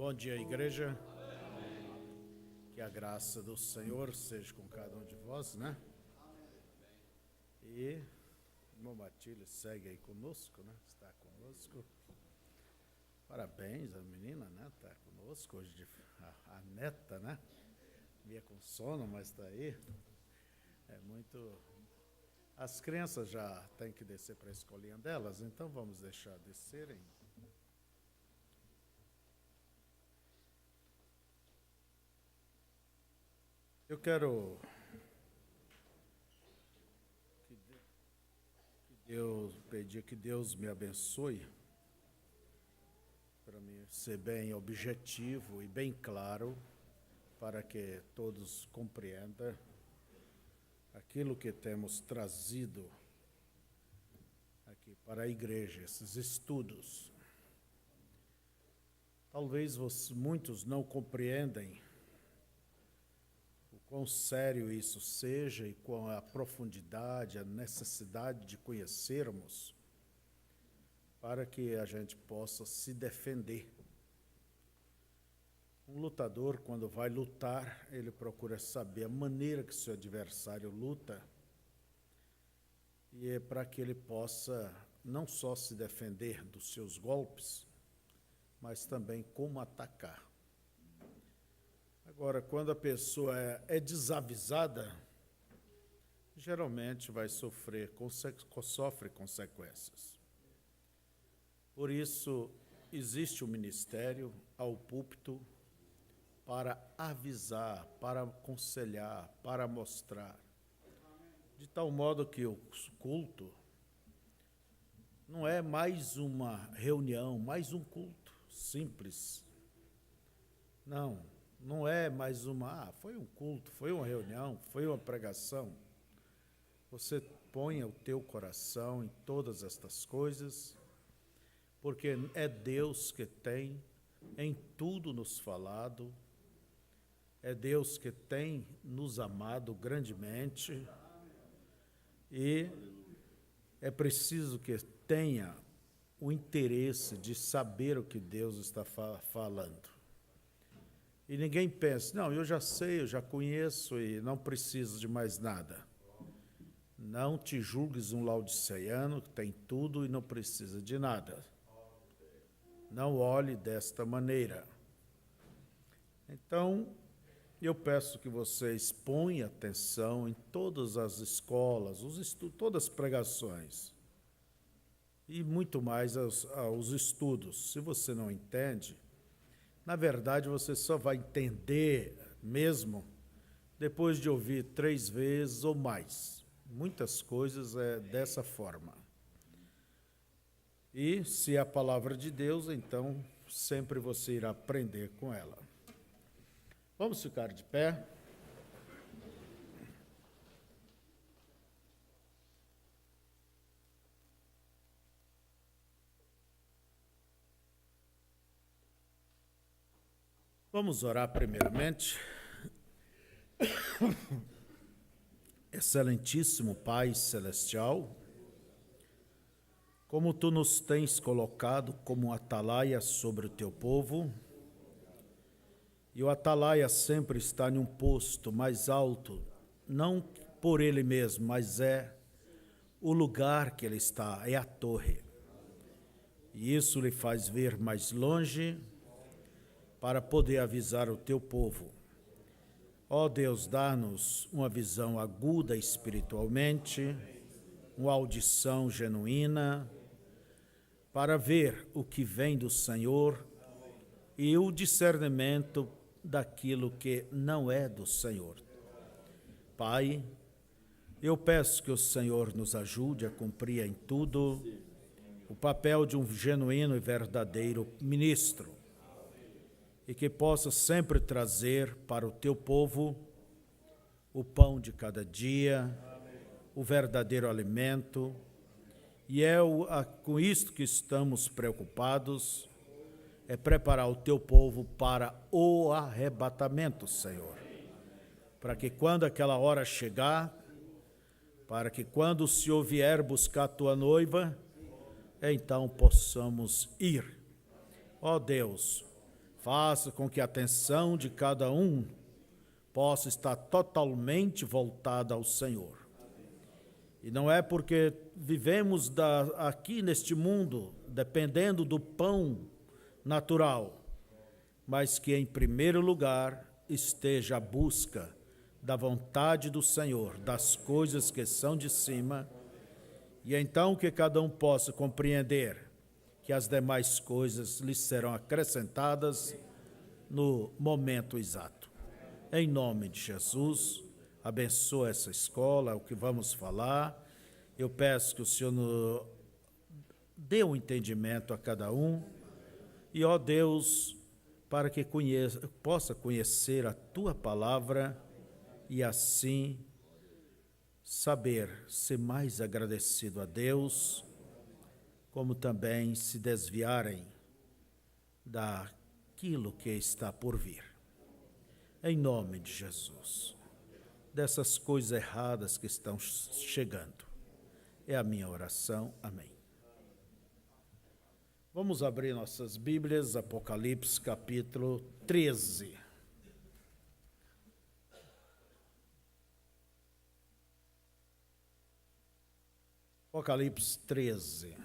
Bom dia, igreja. Que a graça do Senhor seja com cada um de vós, né? E o irmão Matilde segue aí conosco, né? Está conosco. Parabéns, a menina, né? Está conosco hoje, a neta, né? Meia com sono, mas está aí. É muito... As crianças já têm que descer para a escolinha delas, então vamos deixar descerem. Eu quero pedir que Deus me abençoe para mim ser bem objetivo e bem claro para que todos compreendam aquilo que temos trazido aqui para a igreja, esses estudos. Talvez muitos não compreendem quão sério isso seja e qual a profundidade, a necessidade de conhecermos para que a gente possa se defender. Um lutador, quando vai lutar, ele procura saber a maneira que seu adversário luta e é para que ele possa não só se defender dos seus golpes, mas também como atacar. Agora, quando a pessoa é desavisada, geralmente vai sofre consequências. Por isso, existe o ministério ao púlpito para avisar, para aconselhar, para mostrar. De tal modo que o culto não é mais uma reunião, mais um culto simples. Não é mais foi um culto, foi uma reunião, foi uma pregação. Você ponha o teu coração em todas estas coisas, porque é Deus que tem em tudo nos falado, é Deus que tem nos amado grandemente, e é preciso que tenha o interesse de saber o que Deus está falando. E ninguém pensa, não, eu já sei, eu já conheço e não preciso de mais nada. Não te julgues um laodiceano que tem tudo e não precisa de nada. Não olhe desta maneira. Então, eu peço que vocês ponham atenção em todas as escolas, todas as pregações e muito mais aos estudos. Se você não entende, na verdade, você só vai entender mesmo depois de ouvir 3 vezes ou mais. Muitas coisas é dessa forma. E se é a palavra de Deus, então sempre você irá aprender com ela. Vamos ficar de pé. Vamos orar primeiramente. Excelentíssimo Pai Celestial, como Tu nos tens colocado como atalaia sobre o Teu povo, e o atalaia sempre está em um posto mais alto, não por ele mesmo, mas é o lugar que ele está, é a torre. E isso lhe faz ver mais longe, para poder avisar o teu povo. Ó Deus, dá-nos uma visão aguda espiritualmente, uma audição genuína, para ver o que vem do Senhor e o discernimento daquilo que não é do Senhor. Pai, eu peço que o Senhor nos ajude a cumprir em tudo o papel de um genuíno e verdadeiro ministro, e que possa sempre trazer para o teu povo o pão de cada dia, o verdadeiro alimento, e com isto que estamos preocupados, é preparar o teu povo para o arrebatamento, Senhor, para que quando aquela hora chegar, para que quando o Senhor vier buscar a tua noiva, então possamos ir. Ó Deus, Faça com que a atenção de cada um possa estar totalmente voltada ao Senhor. E não é porque vivemos aqui neste mundo, dependendo do pão natural, mas que em primeiro lugar esteja a busca da vontade do Senhor, das coisas que são de cima, e então que cada um possa compreender que as demais coisas lhe serão acrescentadas no momento exato. Em nome de Jesus, abençoa essa escola, o que vamos falar. Eu peço que o Senhor dê um entendimento a cada um. E, ó Deus, para que possa conhecer a Tua palavra e assim saber ser mais agradecido a Deus, como também se desviarem daquilo que está por vir. Em nome de Jesus, dessas coisas erradas que estão chegando. É a minha oração. Amém. Vamos abrir nossas Bíblias, Apocalipse capítulo 13. Apocalipse 13.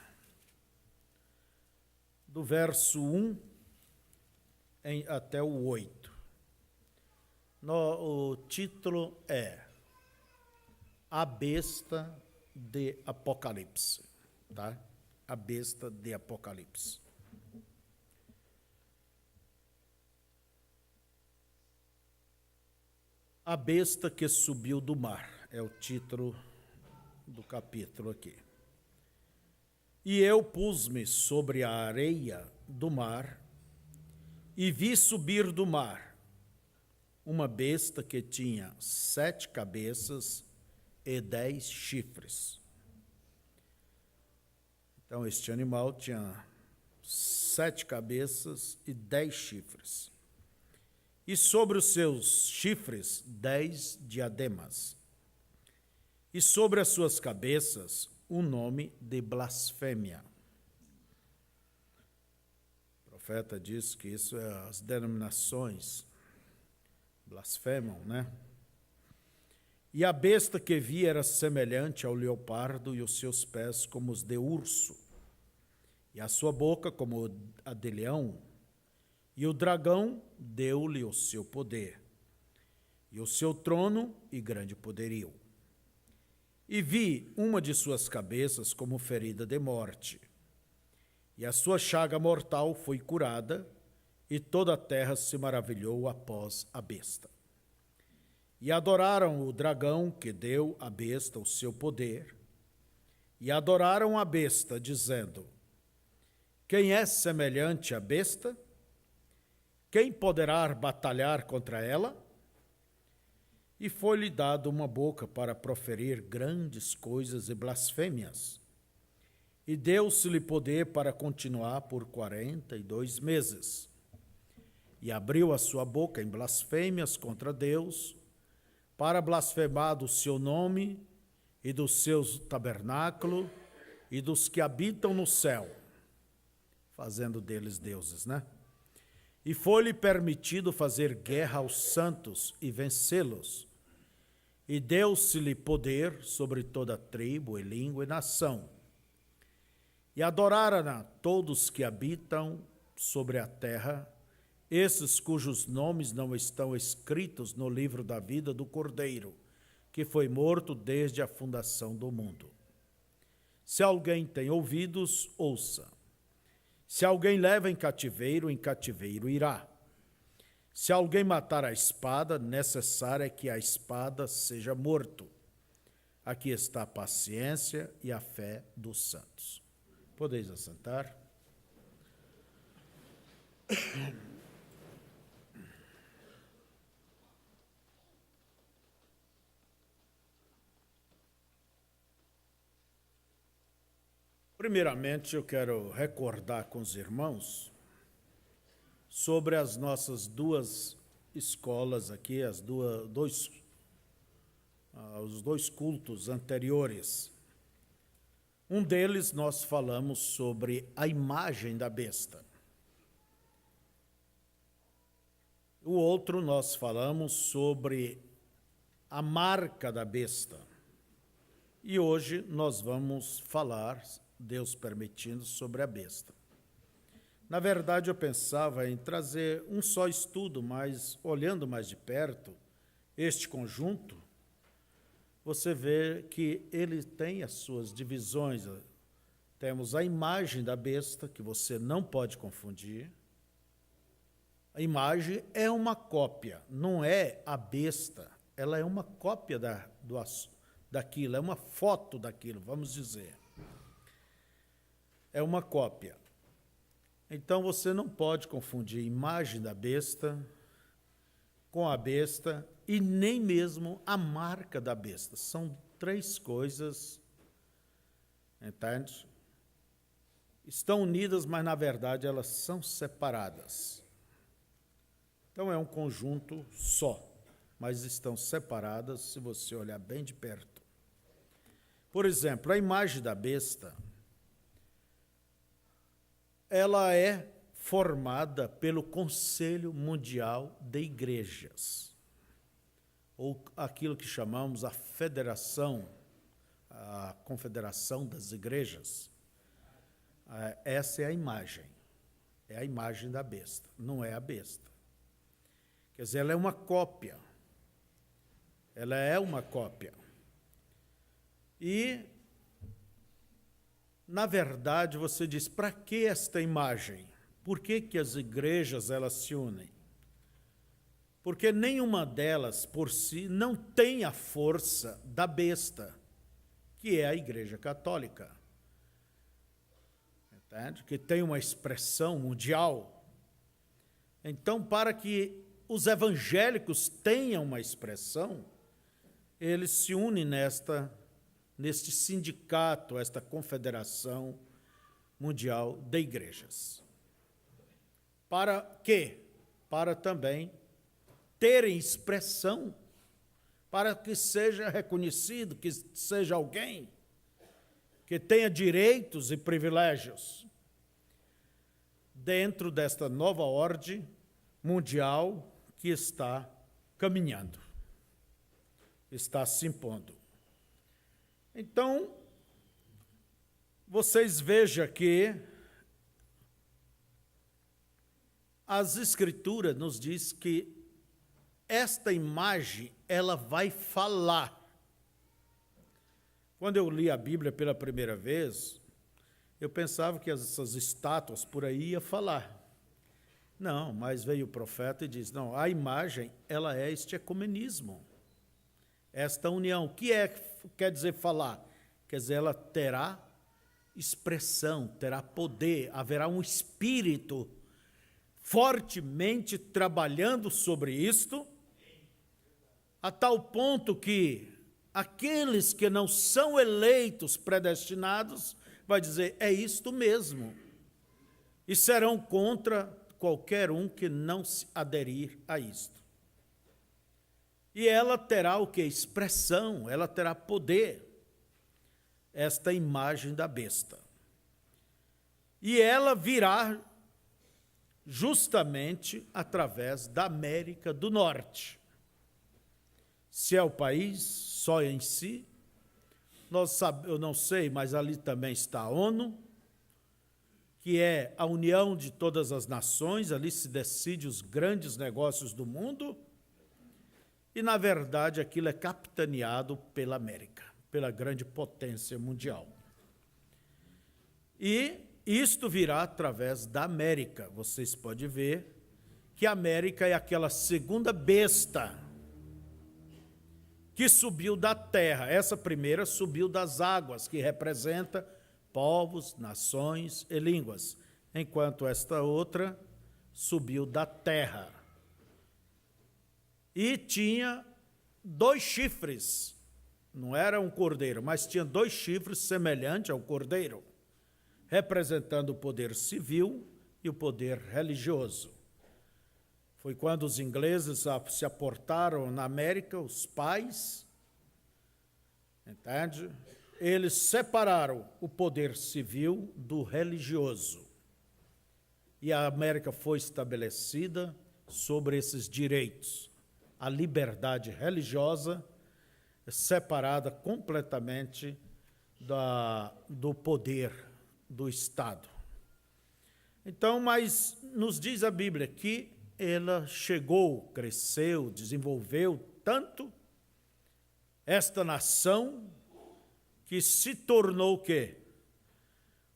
Do verso 1 até o 8. O título é A Besta de Apocalipse, tá? A Besta de Apocalipse. A Besta que Subiu do Mar, é o título do capítulo aqui. E eu pus-me sobre a areia do mar e vi subir do mar uma besta que tinha 7 cabeças e 10 chifres. Então, este animal tinha 7 cabeças e 10 chifres. E sobre os seus chifres, 10 diademas. E sobre as suas cabeças, um nome de blasfêmia. O profeta diz que isso é as denominações blasfemam, né? E a besta que vi era semelhante ao leopardo, e os seus pés como os de urso, e a sua boca como a de leão. E o dragão deu-lhe o seu poder, e o seu trono e grande poderio. E vi uma de suas cabeças como ferida de morte, e a sua chaga mortal foi curada, e toda a terra se maravilhou após a besta. E adoraram o dragão que deu à besta o seu poder, e adoraram a besta, dizendo: quem é semelhante à besta? Quem poderá batalhar contra ela? E foi-lhe dado uma boca para proferir grandes coisas e blasfêmias. E deu-se-lhe poder para continuar por 42 meses. E abriu a sua boca em blasfêmias contra Deus, para blasfemar do seu nome e do seu tabernáculo e dos que habitam no céu, fazendo deles deuses, né? E foi-lhe permitido fazer guerra aos santos e vencê-los. E deu-se-lhe poder sobre toda tribo e língua e nação. E adoraram-na todos que habitam sobre a terra, esses cujos nomes não estão escritos no livro da vida do Cordeiro, que foi morto desde a fundação do mundo. Se alguém tem ouvidos, ouça. Se alguém leva em cativeiro irá. Se alguém matar a espada, necessário é que a espada seja morto. Aqui está a paciência e a fé dos santos. Podeis assentar. Primeiramente, eu quero recordar com os irmãos sobre as nossas 2 escolas aqui, os 2 cultos anteriores. Um deles nós falamos sobre a imagem da besta. O outro nós falamos sobre a marca da besta. E hoje nós vamos falar, Deus permitindo, sobre a besta. Na verdade, eu pensava em trazer um só estudo, mas olhando mais de perto este conjunto, você vê que ele tem as suas divisões. Temos a imagem da besta, que você não pode confundir. A imagem é uma cópia, não é a besta. Ela é uma cópia daquilo, é uma foto daquilo, vamos dizer. É uma cópia. Então, você não pode confundir a imagem da besta com a besta e nem mesmo a marca da besta. São três coisas, entende? Estão unidas, mas, na verdade, elas são separadas. Então, é um conjunto só, mas estão separadas se você olhar bem de perto. Por exemplo, a imagem da besta, ela é formada pelo Conselho Mundial de Igrejas, ou aquilo que chamamos a Federação, a Confederação das Igrejas. Essa é a imagem da besta, não é a besta. Quer dizer, ela é uma cópia. Ela é uma cópia. E, na verdade, você diz, para que esta imagem? Por que as igrejas elas se unem? Porque nenhuma delas, por si, não tem a força da besta, que é a Igreja Católica. Entende? Que tem uma expressão mundial. Então, para que os evangélicos tenham uma expressão, eles se unem neste sindicato, esta confederação mundial de igrejas. Para quê? Para também terem expressão, para que seja reconhecido, que seja alguém que tenha direitos e privilégios dentro desta nova ordem mundial que está caminhando, está se impondo. Então, vocês vejam que as Escrituras nos diz que esta imagem, ela vai falar. Quando eu li a Bíblia pela primeira vez, eu pensava que essas estátuas por aí iam falar. Não, mas veio o profeta e diz, não, a imagem, ela é este ecumenismo, esta união. O que quer dizer falar? Quer dizer, ela terá expressão, terá poder, haverá um espírito fortemente trabalhando sobre isto, a tal ponto que aqueles que não são eleitos, predestinados, vai dizer, é isto mesmo, e serão contra qualquer um que não se aderir a isto. E ela terá o que? Expressão, ela terá poder, esta imagem da besta. E ela virá justamente através da América do Norte. Se é o país só em si, eu não sei, mas ali também está a ONU, que é a união de todas as nações, ali se decide os grandes negócios do mundo, e, na verdade, aquilo é capitaneado pela América, pela grande potência mundial. E isto virá através da América. Vocês podem ver que a América é aquela segunda besta que subiu da terra. Essa primeira subiu das águas, que representa povos, nações e línguas, enquanto esta outra subiu da terra. E tinha 2 chifres, não era um cordeiro, mas tinha 2 chifres semelhantes ao cordeiro, representando o poder civil e o poder religioso. Foi quando os ingleses se aportaram na América, os pais, entende? Eles separaram o poder civil do religioso. E a América foi estabelecida sobre esses direitos. A liberdade religiosa é separada completamente do poder do Estado. Então, mas nos diz a Bíblia que ela chegou, cresceu, desenvolveu tanto esta nação que se tornou o quê?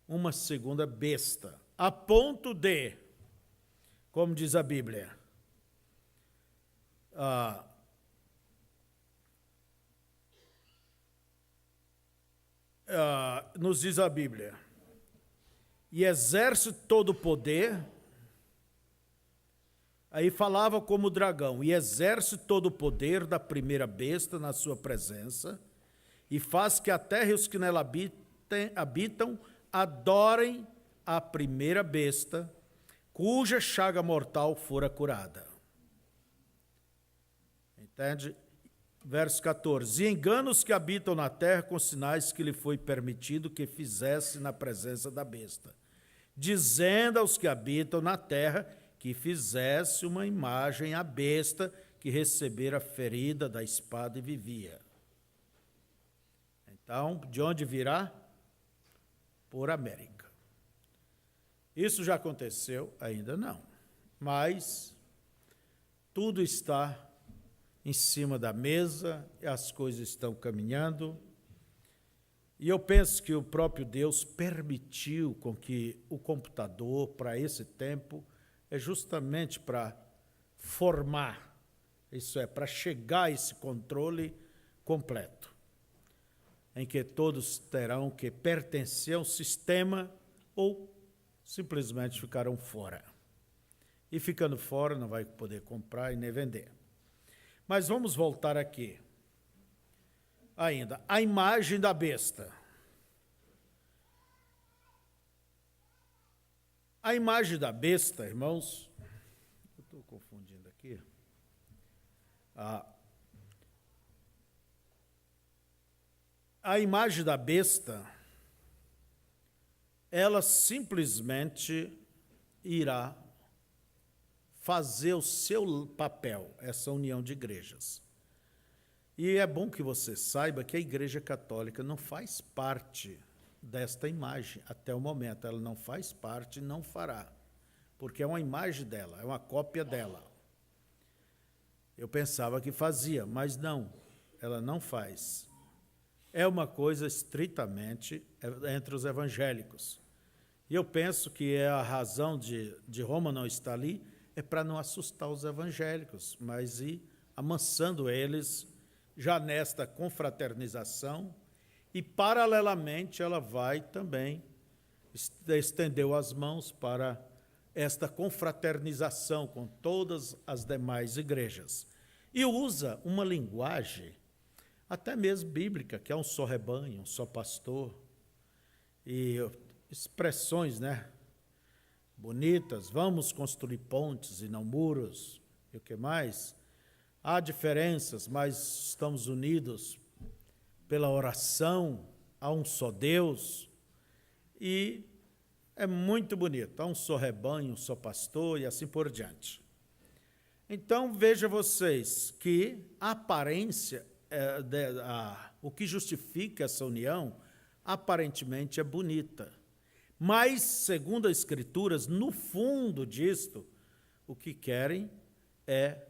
Uma segunda besta, a ponto de, como diz a Bíblia, nos diz a Bíblia, e exerce todo o poder, aí falava como dragão, e exerce todo o poder da primeira besta na sua presença, e faz que a terra e os que nela habitam adorem a primeira besta, cuja chaga mortal fora curada. Entende? Verso 14. E engana os que habitam na terra com sinais que lhe foi permitido que fizesse na presença da besta, dizendo aos que habitam na terra que fizesse uma imagem à besta que recebera ferida da espada e vivia. Então, de onde virá? Por América. Isso já aconteceu? Ainda não. Mas tudo está em cima da mesa, as coisas estão caminhando. E eu penso que o próprio Deus permitiu com que o computador, para esse tempo, é justamente para formar, isso é, para chegar a esse controle completo, em que todos terão que pertencer ao sistema ou simplesmente ficarão fora. E ficando fora não vai poder comprar e nem vender. Mas vamos voltar aqui. Ainda, a imagem da besta. A imagem da besta, irmãos, eu estou confundindo aqui. A imagem da besta, ela simplesmente irá fazer o seu papel, essa união de igrejas. E é bom que você saiba que a Igreja Católica não faz parte desta imagem, até o momento. Ela não faz parte e não fará, porque é uma imagem dela, é uma cópia dela. Eu pensava que fazia, mas não, ela não faz. É uma coisa estritamente entre os evangélicos. E eu penso que a razão de Roma não estar ali é para não assustar os evangélicos, mas ir amansando eles já nesta confraternização, e paralelamente ela vai também estendeu as mãos para esta confraternização com todas as demais igrejas. E usa uma linguagem até mesmo bíblica, que é um só rebanho, um só pastor, e expressões, bonitas, vamos construir pontes e não muros, e o que mais? Há diferenças, mas estamos unidos pela oração, há um só Deus, e é muito bonito, há um só rebanho, um só pastor, e assim por diante. Então, veja vocês que a aparência, o que justifica essa união, aparentemente é bonita. Mas, segundo as Escrituras, no fundo disto, o que querem é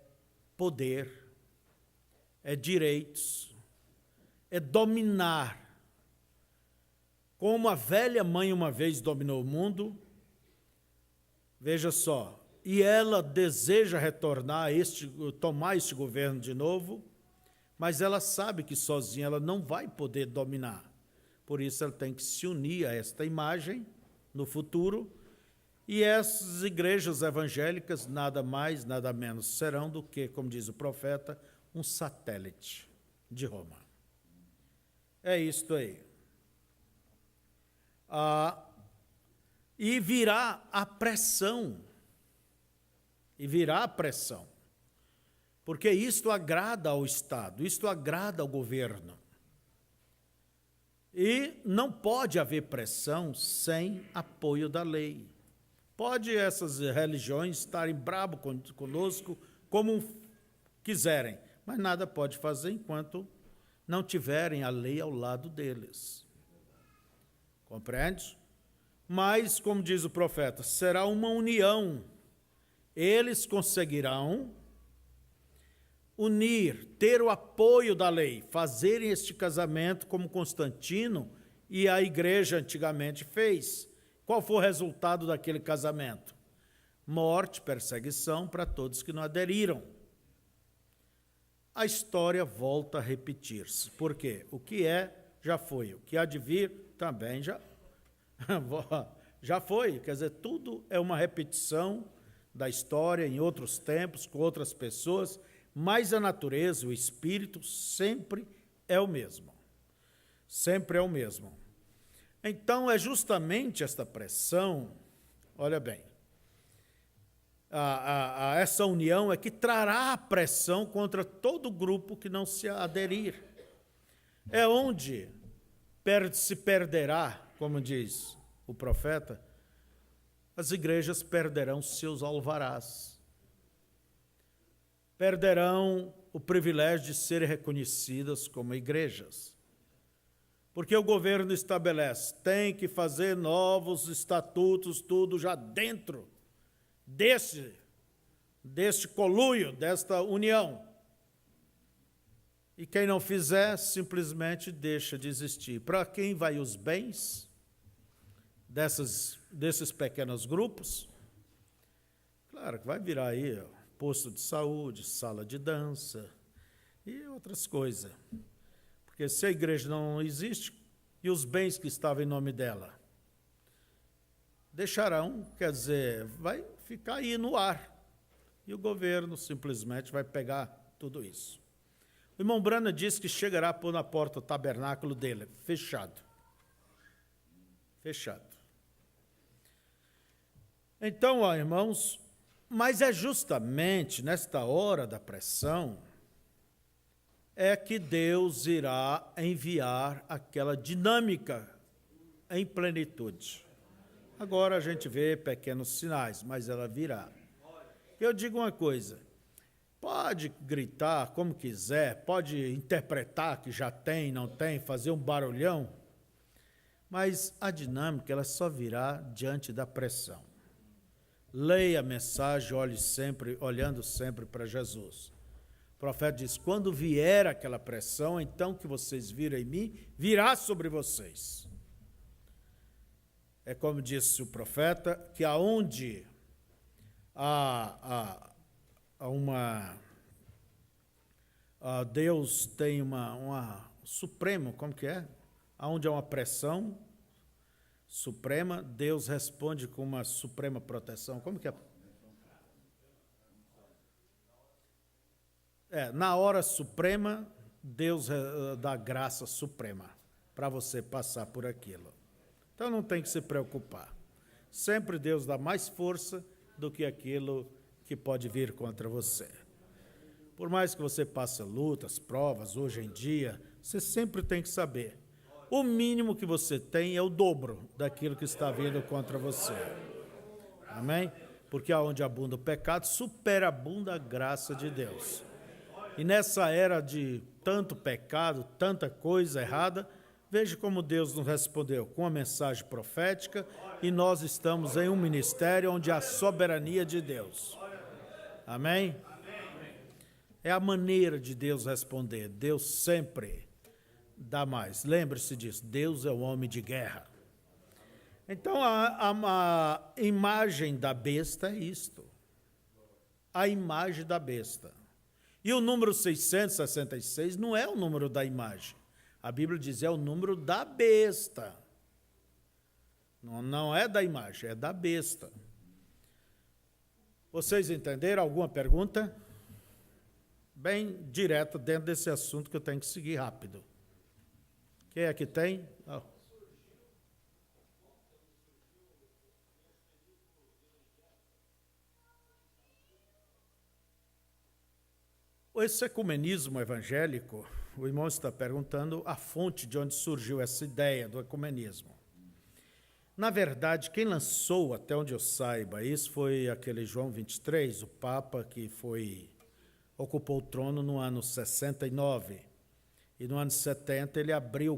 poder, é direitos, é dominar. Como a velha mãe uma vez dominou o mundo, veja só, e ela deseja retornar tomar este governo de novo, mas ela sabe que sozinha ela não vai poder dominar. Por isso ela tem que se unir a esta imagem no futuro, e essas igrejas evangélicas nada mais, nada menos serão do que, como diz o profeta, um satélite de Roma. É isto aí. E virá a pressão, porque isto agrada ao Estado, isto agrada ao governo. E não pode haver pressão sem apoio da lei. Pode essas religiões estarem brabo conosco como quiserem, mas nada pode fazer enquanto não tiverem a lei ao lado deles. Compreende? Mas, como diz o profeta, será uma união. Eles conseguirão unir, ter o apoio da lei, fazerem este casamento como Constantino e a igreja antigamente fez. Qual foi o resultado daquele casamento? Morte, perseguição para todos que não aderiram. A história volta a repetir-se. Por quê? O que é, já foi. O que há de vir, também já foi. Quer dizer, tudo é uma repetição da história em outros tempos, com outras pessoas, mas a natureza, o espírito, sempre é o mesmo. Sempre é o mesmo. Então, é justamente esta pressão, olha bem, essa união é que trará a pressão contra todo grupo que não se aderir. É onde se perderá, como diz o profeta, as igrejas perderão seus alvarás, perderão o privilégio de serem reconhecidas como igrejas. Porque o governo estabelece, tem que fazer novos estatutos, tudo já dentro deste conluio, desta união. E quem não fizer, simplesmente deixa de existir. Para quem vai os bens desses pequenos grupos? Claro que vai virar aí posto de saúde, sala de dança e outras coisas. Porque se a igreja não existe, e os bens que estavam em nome dela? Deixarão, quer dizer, vai ficar aí no ar. E o governo simplesmente vai pegar tudo isso. O irmão Brana diz que chegará a pôr na porta o tabernáculo dele, fechado. Fechado. Então, ó, irmãos, mas é justamente nesta hora da pressão é que Deus irá enviar aquela dinâmica em plenitude. Agora a gente vê pequenos sinais, mas ela virá. Eu digo uma coisa, pode gritar como quiser, pode interpretar que já tem, não tem, fazer um barulhão, mas a dinâmica ela só virá diante da pressão. Leia a mensagem, olhando sempre para Jesus. O profeta diz, quando vier aquela pressão, então que vocês viram em mim, virá sobre vocês. É como disse o profeta, que aonde Deus tem uma supremo, como que é? Aonde há uma pressão suprema, Deus responde com uma suprema proteção. Como que é? Na hora suprema, Deus dá graça suprema para você passar por aquilo. Então não tem que se preocupar. Sempre Deus dá mais força do que aquilo que pode vir contra você. Por mais que você passe lutas, provas, hoje em dia, você sempre tem que saber. O mínimo que você tem é o dobro daquilo que está vindo contra você. Amém? Porque aonde abunda o pecado, superabunda a graça de Deus. E nessa era de tanto pecado, tanta coisa errada, veja como Deus nos respondeu com a mensagem profética e nós estamos em um ministério onde há soberania de Deus. Amém? É a maneira de Deus responder. Deus sempre dá mais. Lembre-se disso, Deus é um homem de guerra. Então, a imagem da besta é isto. A imagem da besta. E o número 666 não é o número da imagem. A Bíblia diz, é o número da besta. Não é da imagem, é da besta. Vocês entenderam? Alguma pergunta? Bem direta dentro desse assunto que eu tenho que seguir rápido. Quem é que tem? Esse ecumenismo evangélico, o irmão está perguntando a fonte de onde surgiu essa ideia do ecumenismo. Na verdade, quem lançou, até onde eu saiba, isso foi aquele João 23, o Papa que ocupou o trono no ano 69. E no ano 70 ele abriu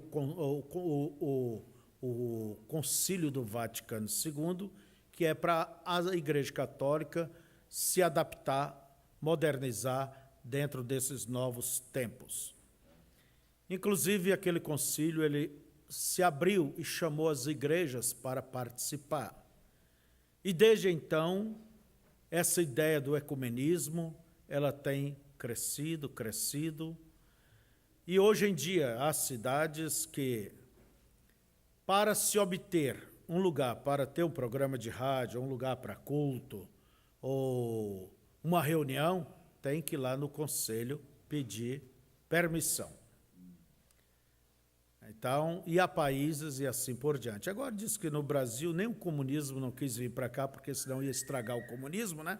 o Concílio do Vaticano II, que é para a Igreja Católica se adaptar, modernizar dentro desses novos tempos. Inclusive, aquele concílio ele se abriu e chamou as igrejas para participar. E desde então, essa ideia do ecumenismo, ela tem crescido, e hoje em dia há cidades que, para se obter um lugar para ter um programa de rádio, um lugar para culto, ou uma reunião, tem que ir lá no conselho pedir permissão. Então, e há países e assim por diante. Agora diz que no Brasil nem o comunismo não quis vir para cá, porque senão ia estragar o comunismo, né?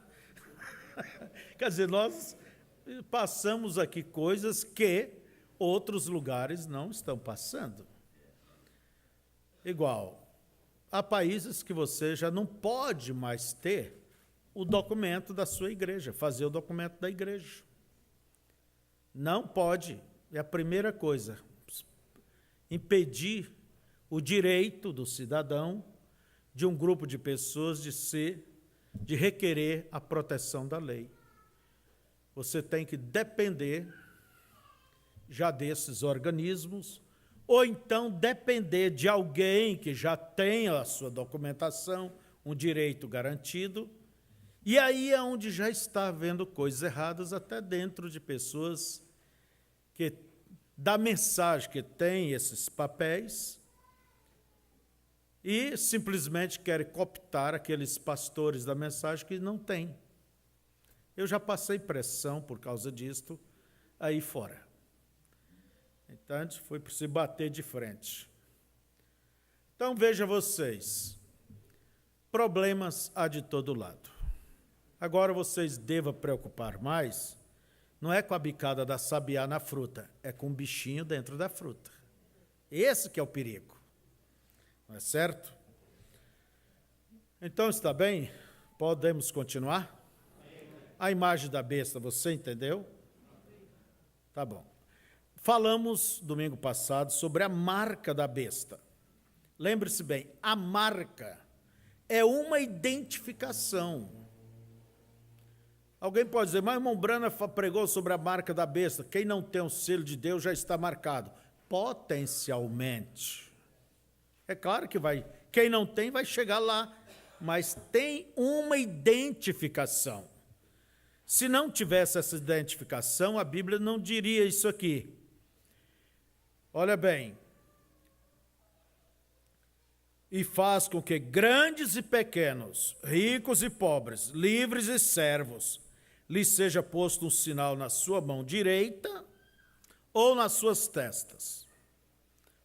Quer dizer, nós passamos aqui coisas que outros lugares não estão passando. Igual, há países que você já não pode mais ter o documento da sua igreja, fazer o documento da igreja. Não pode. É a primeira coisa. Impedir o direito do cidadão, de um grupo de pessoas, de requerer a proteção da lei. Você tem que depender já desses organismos, ou então depender de alguém que já tenha a sua documentação, um direito garantido, e aí é onde já está havendo coisas erradas, até dentro de pessoas que, da mensagem que tem esses papéis, e simplesmente querem cooptar aqueles pastores da mensagem que não têm. Eu já passei pressão por causa disto aí fora. Então, foi para se bater de frente. Então, veja vocês, problemas há de todo lado. Agora, vocês devem preocupar mais, não é com a bicada da sabiá na fruta, é com um bichinho dentro da fruta. Esse que é o perigo. Não é certo? Então, está bem? Podemos continuar? A imagem da besta, você entendeu? Tá bom. Falamos, domingo passado, sobre a marca da besta. Lembre-se bem, a marca é uma identificação. Alguém pode dizer, mas o irmão Brana pregou sobre a marca da besta. Quem não tem o selo de Deus já está marcado. Potencialmente. É claro que vai. Quem não tem vai chegar lá, mas tem uma identificação. Se não tivesse essa identificação, a Bíblia não diria isso aqui. Olha bem, e faz com que grandes e pequenos, ricos e pobres, livres e servos, lhes seja posto um sinal na sua mão direita ou nas suas testas.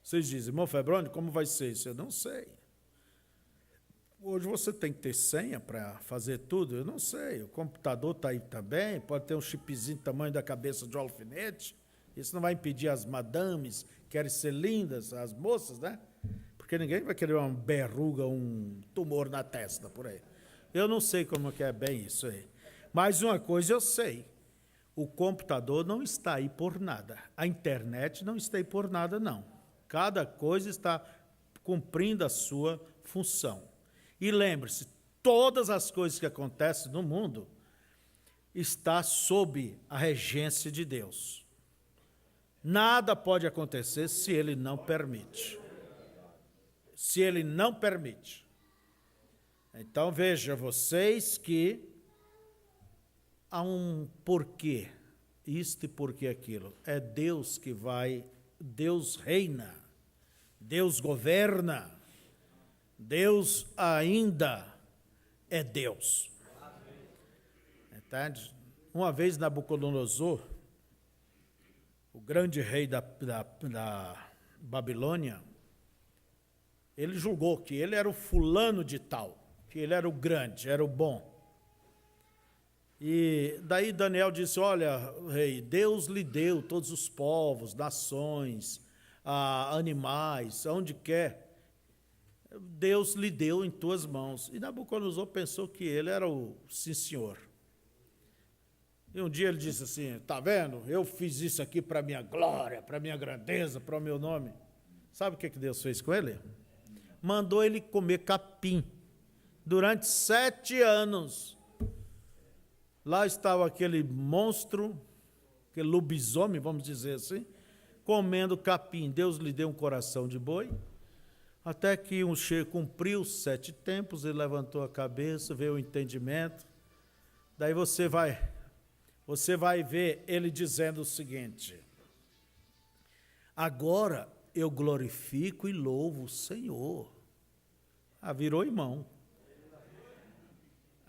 Vocês dizem, irmão Febroni, como vai ser isso? Eu não sei. Hoje você tem que ter senha para fazer tudo? Eu não sei. O computador está aí também, pode ter um chipzinho do tamanho da cabeça de um alfinete. Isso não vai impedir as madames, querem ser lindas, as moças, né? Porque ninguém vai querer uma verruga, um tumor na testa, por aí. Eu não sei como que é bem isso aí. Mas uma coisa eu sei, o computador não está aí por nada. A internet não está aí por nada, não. Cada coisa está cumprindo a sua função. E lembre-se, todas as coisas que acontecem no mundo está sob a regência de Deus. Nada pode acontecer se Ele não permite. Se Ele não permite. Então, veja vocês que há um porquê, isto e porquê aquilo. É Deus que vai, Deus reina, Deus governa, Deus ainda é Deus. Entende? Uma vez Nabucodonosor, o grande rei da Babilônia, ele julgou que ele era o fulano de tal, que ele era o grande, era o bom. E daí Daniel disse, olha, rei, Deus lhe deu todos os povos, nações, animais, aonde quer. Deus lhe deu em tuas mãos. E Nabucodonosor pensou que ele era o sim, senhor. E um dia ele disse assim, está vendo? Eu fiz isso aqui para a minha glória, para a minha grandeza, para o meu nome. Sabe o que Deus fez com ele? Mandou ele comer capim durante 7 anos. Lá estava aquele monstro, aquele lobisomem, vamos dizer assim, comendo capim. Deus lhe deu um coração de boi, até que um cheiro cumpriu 7 tempos, ele levantou a cabeça, veio o entendimento. Daí você vai ver ele dizendo o seguinte: agora eu glorifico e louvo o Senhor. Virou irmão.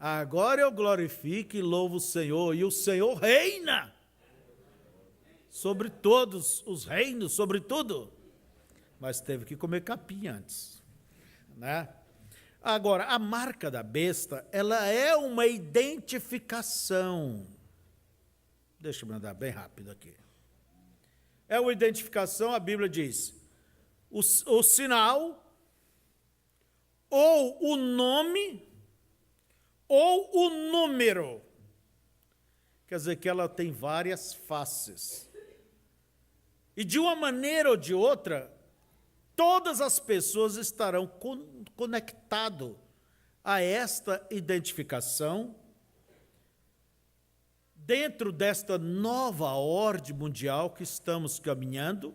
Agora eu glorifico e louvo o Senhor, e o Senhor reina sobre todos os reinos, sobre tudo. Mas teve que comer capim antes, né? Agora, a marca da besta, ela é uma identificação. Deixa eu mandar bem rápido aqui. É uma identificação, a Bíblia diz, o sinal, ou o nome, ou o número. Quer dizer que ela tem várias faces. E de uma maneira ou de outra, todas as pessoas estarão conectadas a esta identificação dentro desta nova ordem mundial que estamos caminhando.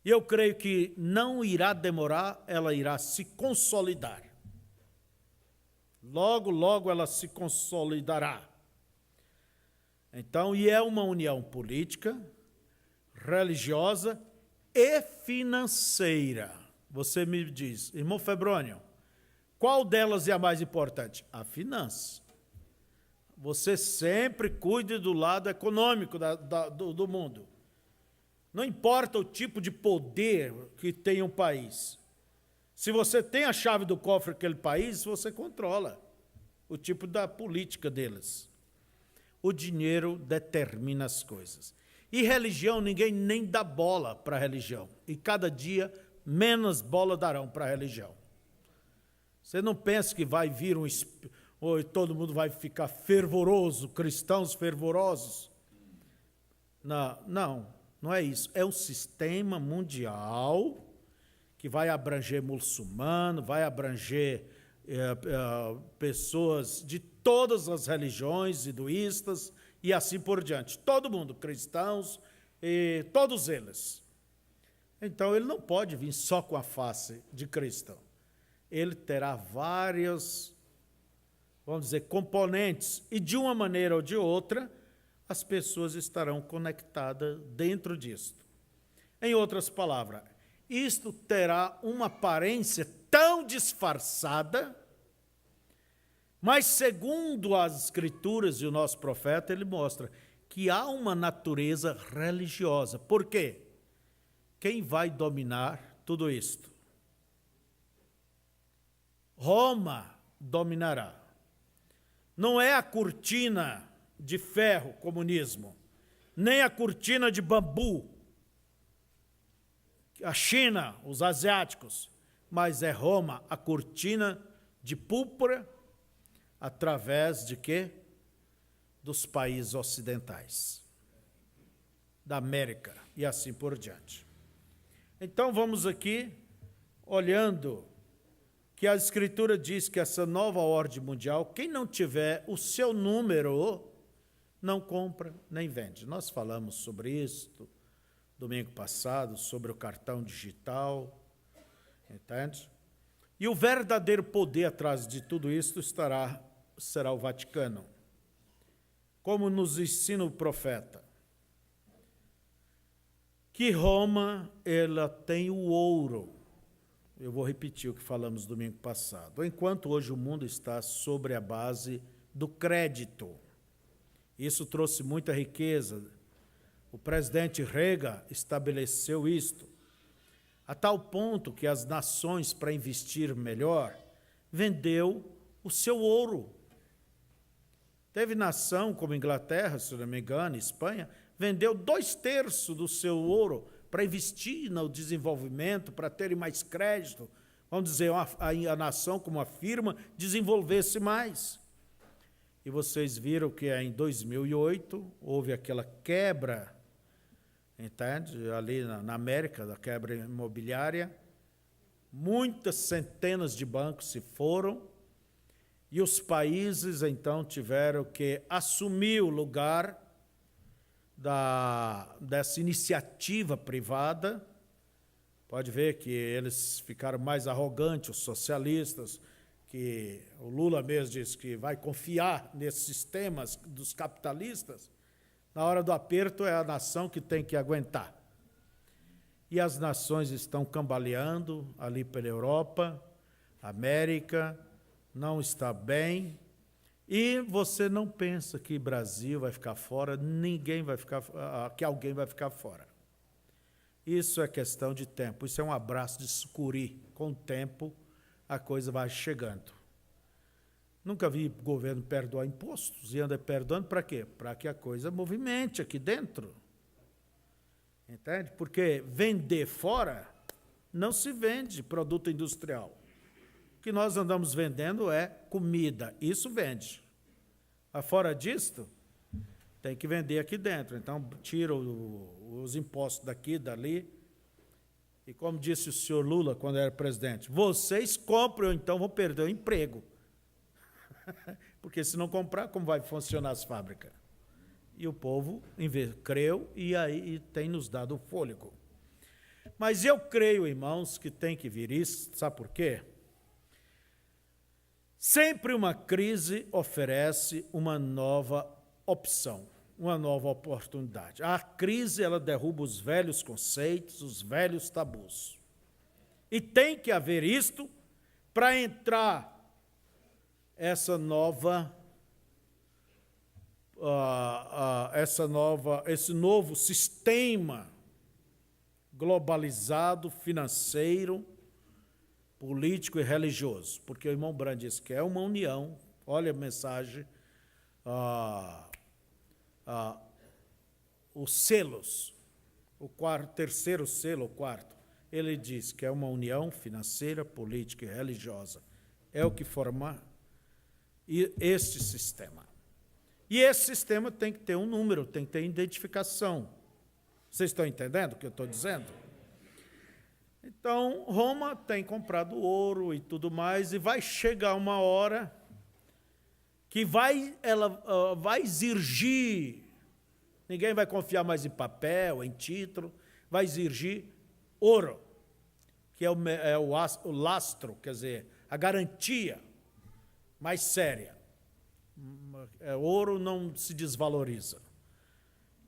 E eu creio que não irá demorar, ela irá se consolidar. Logo, logo ela se consolidará. Então, e é uma união política, religiosa e financeira. Você me diz, irmão Febrônio, qual delas é a mais importante? A finança. Você sempre cuide do lado econômico do mundo. Não importa o tipo de poder que tem um país. Se você tem a chave do cofre daquele país, você controla o tipo da política deles. O dinheiro determina as coisas. E religião, ninguém nem dá bola para a religião. E cada dia, menos bola darão para a religião. Você não pensa que vai vir ou todo mundo vai ficar fervoroso, cristãos fervorosos. Não é isso. É um sistema mundial que vai abranger muçulmano, vai abranger pessoas de todas as religiões, hinduístas e assim por diante. Todo mundo, cristãos, e todos eles. Então, ele não pode vir só com a face de cristão. Ele terá vários, vamos dizer, componentes, e de uma maneira ou de outra, as pessoas estarão conectadas dentro disto. Em outras palavras, isto terá uma aparência tão disfarçada, mas segundo as Escrituras e o nosso profeta, ele mostra que há uma natureza religiosa. Por quê? Quem vai dominar tudo isto? Roma dominará. Não é a cortina de ferro, comunismo, nem a cortina de bambu, a China, os asiáticos, mas é Roma, a cortina de púrpura, através de quê? Dos países ocidentais, da América e assim por diante. Então vamos aqui, olhando que a Escritura diz que essa nova ordem mundial, quem não tiver o seu número, não compra nem vende. Nós falamos sobre isso domingo passado, sobre o cartão digital, entende? E o verdadeiro poder atrás de tudo isso será o Vaticano. Como nos ensina o profeta, que Roma, ela tem o ouro. Eu vou repetir o que falamos domingo passado. Enquanto hoje o mundo está sobre a base do crédito, isso trouxe muita riqueza. O presidente Reagan estabeleceu isto, a tal ponto que as nações, para investir melhor, vendeu o seu ouro. Teve nação como Inglaterra, se não me engano, Espanha, vendeu 2/3 do seu ouro para investir no desenvolvimento, para terem mais crédito, vamos dizer, a nação como uma firma, desenvolvesse mais. E vocês viram que em 2008 houve aquela quebra, entende? Ali na América, da quebra imobiliária. Muitas centenas de bancos se foram e os países, então, tiveram que assumir o lugar dessa iniciativa privada. Pode ver que eles ficaram mais arrogantes, os socialistas, que o Lula mesmo disse que vai confiar nesses sistemas dos capitalistas. Na hora do aperto é a nação que tem que aguentar. E as nações estão cambaleando ali pela Europa, América, não está bem. E você não pensa que o Brasil vai ficar fora, ninguém vai ficar, que alguém vai ficar fora. Isso é questão de tempo, isso é um abraço de sucuri. Com o tempo, a coisa vai chegando. Nunca vi governo perdoar impostos e anda perdoando para quê? Para que a coisa movimente aqui dentro. Entende? Porque vender fora não se vende produto industrial. O que nós andamos vendendo é comida, isso vende. Mas fora disto, tem que vender aqui dentro. Então, tira os impostos daqui, dali. E como disse o senhor Lula quando era presidente, vocês compram, então vão perder o emprego. Porque se não comprar, como vai funcionar as fábricas? E o povo creu e aí tem nos dado fôlego. Mas eu creio, irmãos, que tem que vir isso, sabe por quê? Sempre uma crise oferece uma nova opção, uma nova oportunidade. A crise, ela derruba os velhos conceitos, os velhos tabus. E tem que haver isto para entrar esse novo sistema globalizado, financeiro, político e religioso. Porque o irmão Brand disse que é uma união, olha a mensagem, os selos, terceiro selo, o quarto, ele diz que é uma união financeira, política e religiosa. É o que forma este sistema. E esse sistema tem que ter um número, tem que ter identificação. Vocês estão entendendo o que eu estou dizendo? Então, Roma tem comprado ouro e tudo mais, e vai chegar uma hora que ela vai exigir, ninguém vai confiar mais em papel, em título, vai exigir ouro, que é o lastro, quer dizer, a garantia mais séria. Ouro não se desvaloriza.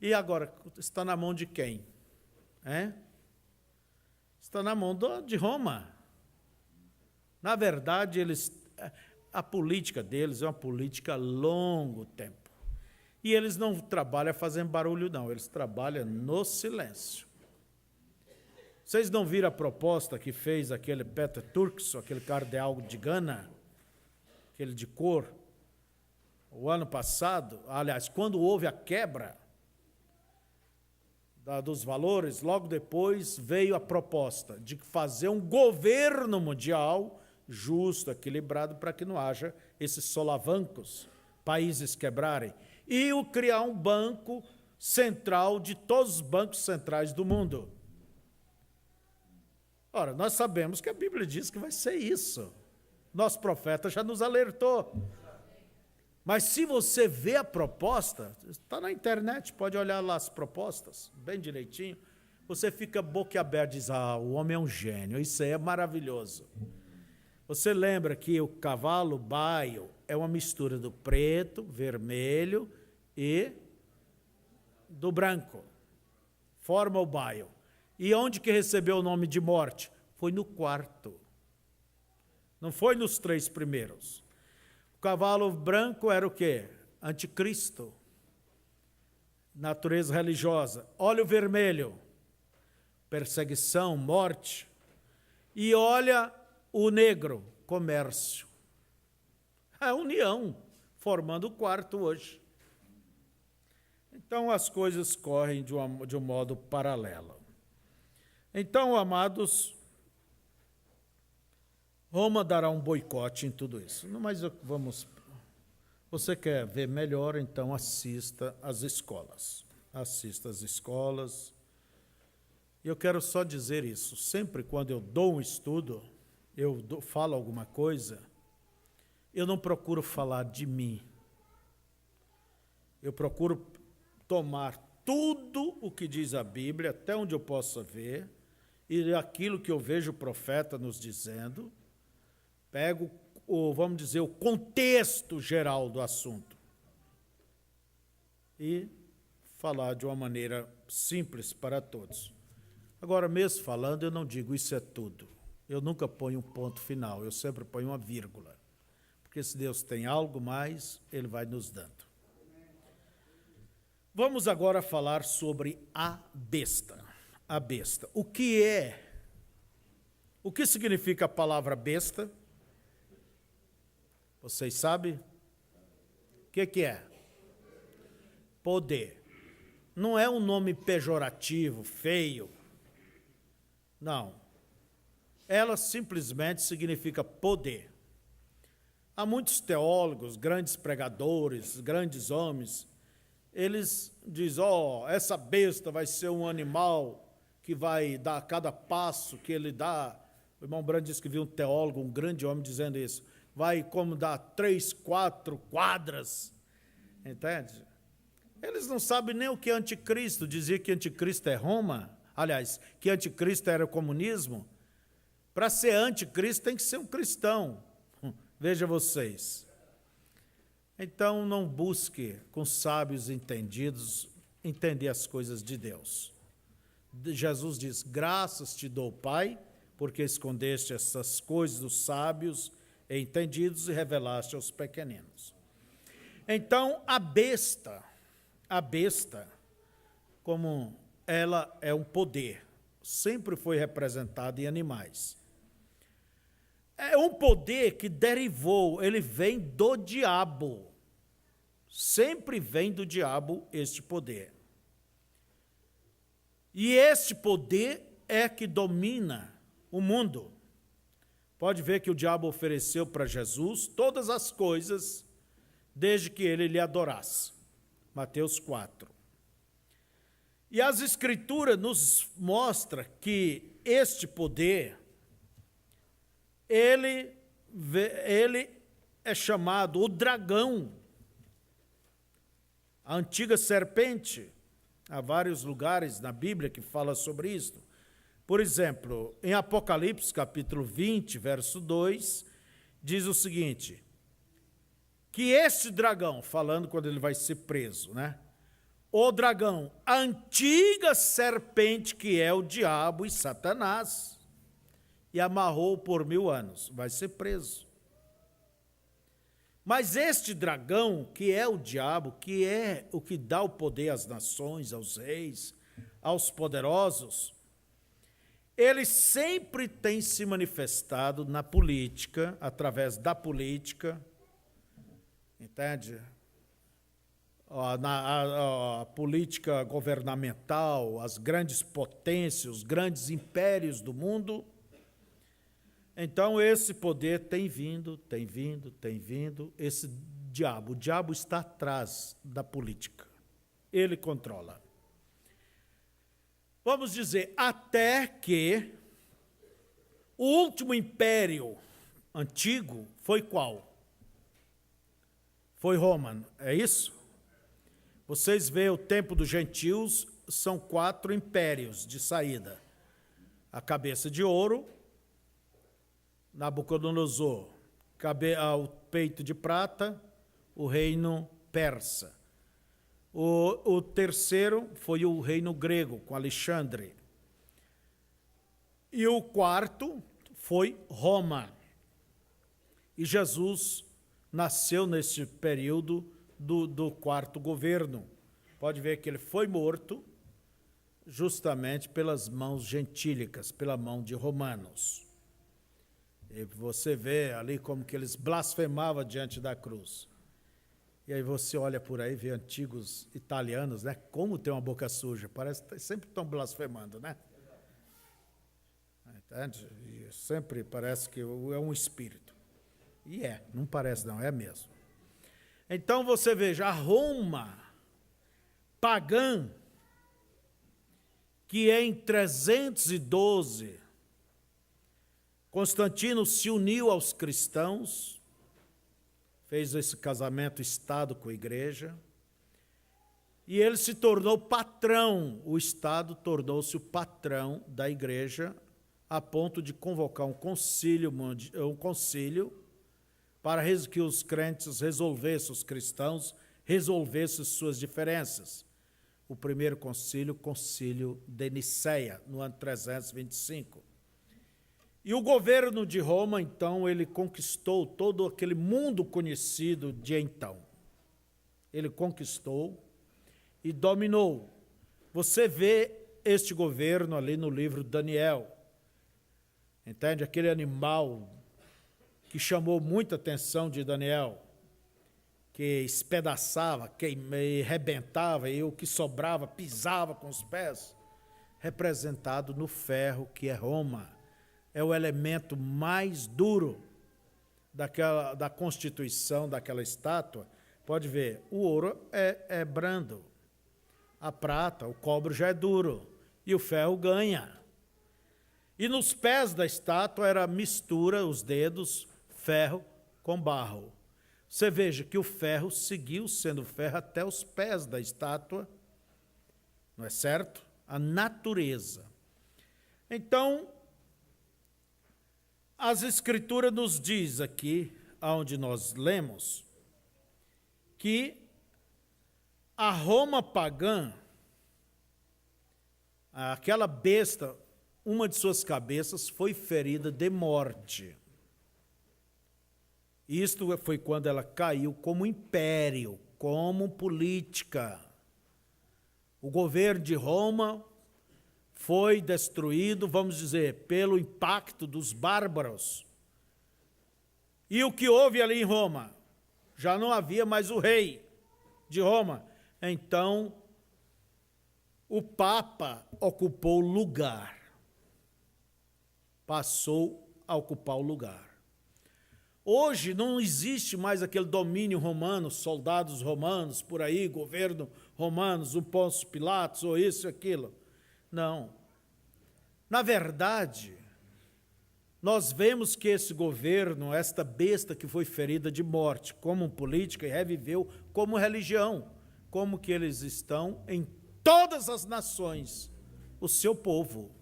E agora, está na mão de quem? Está na mão de Roma. Na verdade, a política deles é uma política a longo tempo. E eles não trabalham fazendo barulho, não. Eles trabalham no silêncio. Vocês não viram a proposta que fez aquele Peter Turkson, aquele cardeal de Gana, aquele de cor, o ano passado? Aliás, quando houve a quebra dos valores, logo depois veio a proposta de fazer um governo mundial justo, equilibrado, para que não haja esses solavancos, países quebrarem, e criar um banco central de todos os bancos centrais do mundo. Ora, nós sabemos que a Bíblia diz que vai ser isso. Nosso profeta já nos alertou. Mas se você vê a proposta, está na internet, pode olhar lá as propostas, bem direitinho, você fica boquiaberto e diz, o homem é um gênio, isso aí é maravilhoso. Você lembra que o cavalo baio é uma mistura do preto, vermelho e do branco. Forma o baio. E onde que recebeu o nome de morte? Foi no quarto. Não foi nos 3 primeiros. O cavalo branco era o quê? Anticristo. Natureza religiosa. Olha o vermelho. Perseguição, morte. E olha o negro, comércio. A união, formando o quarto hoje. Então, as coisas correm de um modo paralelo. Então, amados, Roma dará um boicote em tudo isso. Mas vamos. Você quer ver melhor, então assista às escolas. Assista às escolas. E eu quero só dizer isso. Sempre quando eu dou um estudo, falo alguma coisa, eu não procuro falar de mim. Eu procuro tomar tudo o que diz a Bíblia, até onde eu possa ver, e aquilo que eu vejo o profeta nos dizendo, pego, vamos dizer, o contexto geral do assunto e falar de uma maneira simples para todos. Agora, mesmo falando, eu não digo isso é tudo. Eu nunca ponho um ponto final, eu sempre ponho uma vírgula. Porque se Deus tem algo mais, Ele vai nos dando. Vamos agora falar sobre a besta. A besta. O que significa a palavra besta? Vocês sabem? O que é? Poder. Não é um nome pejorativo, feio. Não. Ela simplesmente significa poder. Há muitos teólogos, grandes pregadores, grandes homens, eles dizem, essa besta vai ser um animal que vai dar a cada passo que ele dá. O irmão Brando disse que viu um teólogo, um grande homem, dizendo isso. Vai como dar 3, 4 quadras. Entende? Eles não sabem nem o que é anticristo. Dizia que anticristo é Roma. Aliás, que anticristo era o comunismo. Para ser anticristo tem que ser um cristão. Veja vocês. Então, não busque com sábios entendidos entender as coisas de Deus. Jesus diz, graças te dou, Pai, porque escondeste essas coisas dos sábios e entendidos e revelaste aos pequeninos. Então, a besta, como ela é um poder, sempre foi representada em animais. É um poder que derivou, ele vem do diabo. Sempre vem do diabo este poder. E este poder é que domina o mundo. Pode ver que o diabo ofereceu para Jesus todas as coisas, desde que ele lhe adorasse. Mateus 4. E as Escrituras nos mostram que este poder, ele é chamado o dragão, a antiga serpente. Há vários lugares na Bíblia que fala sobre isso. Por exemplo, em Apocalipse, capítulo 20, verso 2, diz o seguinte, que este dragão, falando quando ele vai ser preso, né? O dragão, a antiga serpente que é o diabo e Satanás, e amarrou por 1000 anos, vai ser preso. Mas este dragão, que é o diabo, que é o que dá o poder às nações, aos reis, aos poderosos, ele sempre tem se manifestado na política, através da política, entende? A política governamental, as grandes potências, os grandes impérios do mundo. Então, esse poder tem vindo, esse diabo. O diabo está atrás da política. Ele controla. Vamos dizer, até que o último império antigo foi qual? Foi Roma, é isso? Vocês veem o tempo dos gentios, são 4 impérios de saída. A cabeça de ouro, Nabucodonosor, o peito de prata, o reino persa. O terceiro foi o reino grego, com Alexandre. E o quarto foi Roma. E Jesus nasceu nesse período do quarto governo. Pode ver que ele foi morto justamente pelas mãos gentílicas, pela mão de romanos. E você vê ali como que eles blasfemavam diante da cruz. E aí você olha por aí, vê antigos italianos, né? Como tem uma boca suja, parece que sempre estão blasfemando, né? Entende? sempre parece que é um espírito. E não parece não, é mesmo. Então você veja, a Roma pagã, que em 312, Constantino se uniu aos cristãos, fez esse casamento Estado com a igreja, e ele se tornou patrão, o Estado tornou-se o patrão da igreja, a ponto de convocar um concílio para que os crentes resolvessem, os cristãos resolvessem suas diferenças. O primeiro concílio, concílio de Nicéia, no ano 325. E o governo de Roma, então, ele conquistou todo aquele mundo conhecido de então. Ele conquistou e dominou. Você vê este governo ali no livro de Daniel. Entende? Aquele animal que chamou muita atenção de Daniel, que espedaçava, queimava, rebentava, e o que sobrava pisava com os pés, representado no ferro, que é Roma. É o elemento mais duro da constituição daquela estátua. Pode ver, o ouro é brando, a prata, o cobre já é duro, e o ferro ganha. E nos pés da estátua era mistura, os dedos, ferro com barro. Você veja que o ferro seguiu sendo ferro até os pés da estátua, não é certo? A natureza. Então, as Escrituras nos diz aqui, onde nós lemos, que a Roma pagã, aquela besta, uma de suas cabeças foi ferida de morte. Isto foi quando ela caiu como império, como política. O governo de Roma foi destruído, vamos dizer, pelo impacto dos bárbaros. E o que houve ali em Roma? Já não havia mais o rei de Roma. Então, o Papa ocupou o lugar. Passou a ocupar o lugar. Hoje não existe mais aquele domínio romano, soldados romanos por aí, governo romanos, o Pôncio Pilatos, ou isso e aquilo. Não. Na verdade, nós vemos que esse governo, esta besta que foi ferida de morte como política e reviveu como religião, como que eles estão em todas as nações, o seu povo.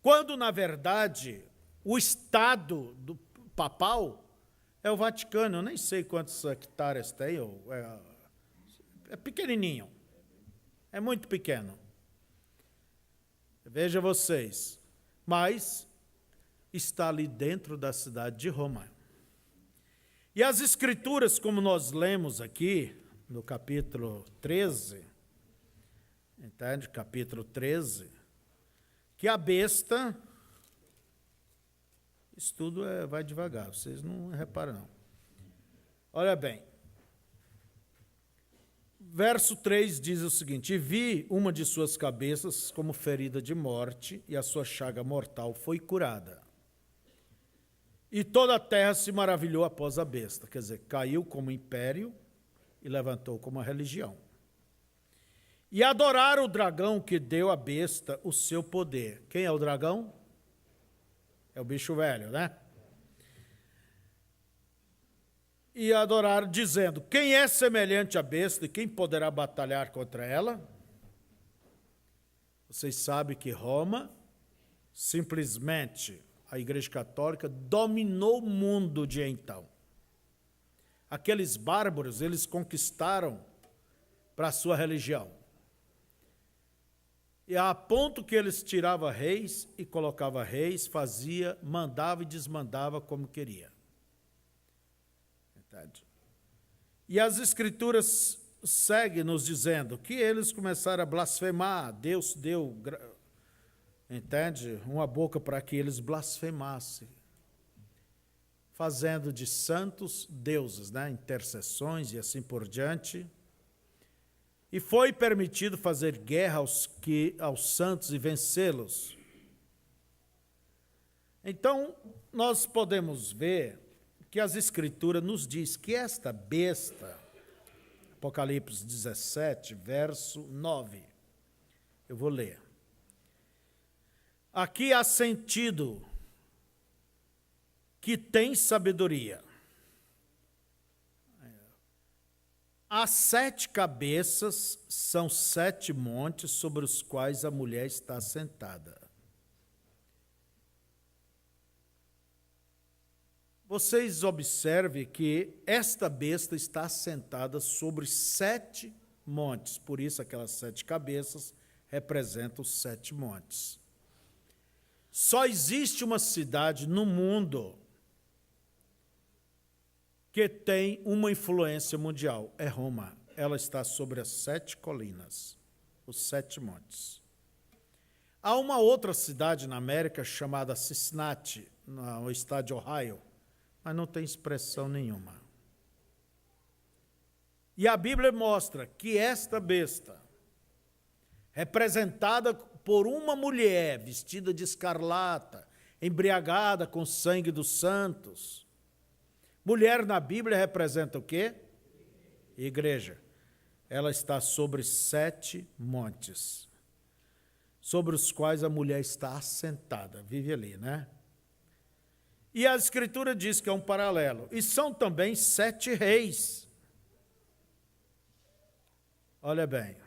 Quando, na verdade, o Estado do papal é o Vaticano. Eu nem sei quantos hectares tem, é pequenininho, é muito pequeno. Veja vocês, mas está ali dentro da cidade de Roma. E as Escrituras, como nós lemos aqui, no capítulo 13, entende? Capítulo 13, que a besta... Isso tudo vai devagar, vocês não reparam, não. Olha bem. Verso 3 diz o seguinte: E vi uma de suas cabeças como ferida de morte, e a sua chaga mortal foi curada. E toda a terra se maravilhou após a besta. Quer dizer, caiu como império e levantou como uma religião. E adoraram o dragão que deu à besta o seu poder. Quem é o dragão? É o bicho velho, né? E adoraram, dizendo: Quem é semelhante à besta e quem poderá batalhar contra ela? Vocês sabem que Roma, simplesmente, a Igreja Católica, dominou o mundo de então. Aqueles bárbaros, eles conquistaram para a sua religião. E a ponto que eles tiravam reis e colocavam reis, fazia, mandava e desmandava como queria. Entende? E as Escrituras seguem nos dizendo que eles começaram a blasfemar. Deus deu, entende? Uma boca para que eles blasfemassem, fazendo de santos deuses, né? Intercessões e assim por diante. E foi permitido fazer guerra aos santos e vencê-los. Então, nós podemos ver que as Escrituras nos diz que esta besta, Apocalipse 17, verso 9, eu vou ler. Aqui há sentido que tem sabedoria. As 7 cabeças são 7 montes sobre os quais a mulher está sentada. Vocês observem que esta besta está sentada sobre 7 montes, por isso aquelas 7 cabeças representam os 7 montes. Só existe uma cidade no mundo que tem uma influência mundial, é Roma. Ela está sobre as 7 colinas, os 7 montes. Há uma outra cidade na América chamada Cincinnati, no estado de Ohio, mas não tem expressão nenhuma. E a Bíblia mostra que esta besta, representada por uma mulher vestida de escarlata, embriagada com sangue dos santos. Mulher na Bíblia representa o quê? Igreja. Ela está sobre 7 montes, sobre os quais a mulher está assentada, vive ali, né? E a Escritura diz que é um paralelo. E são também 7 reis. Olha bem.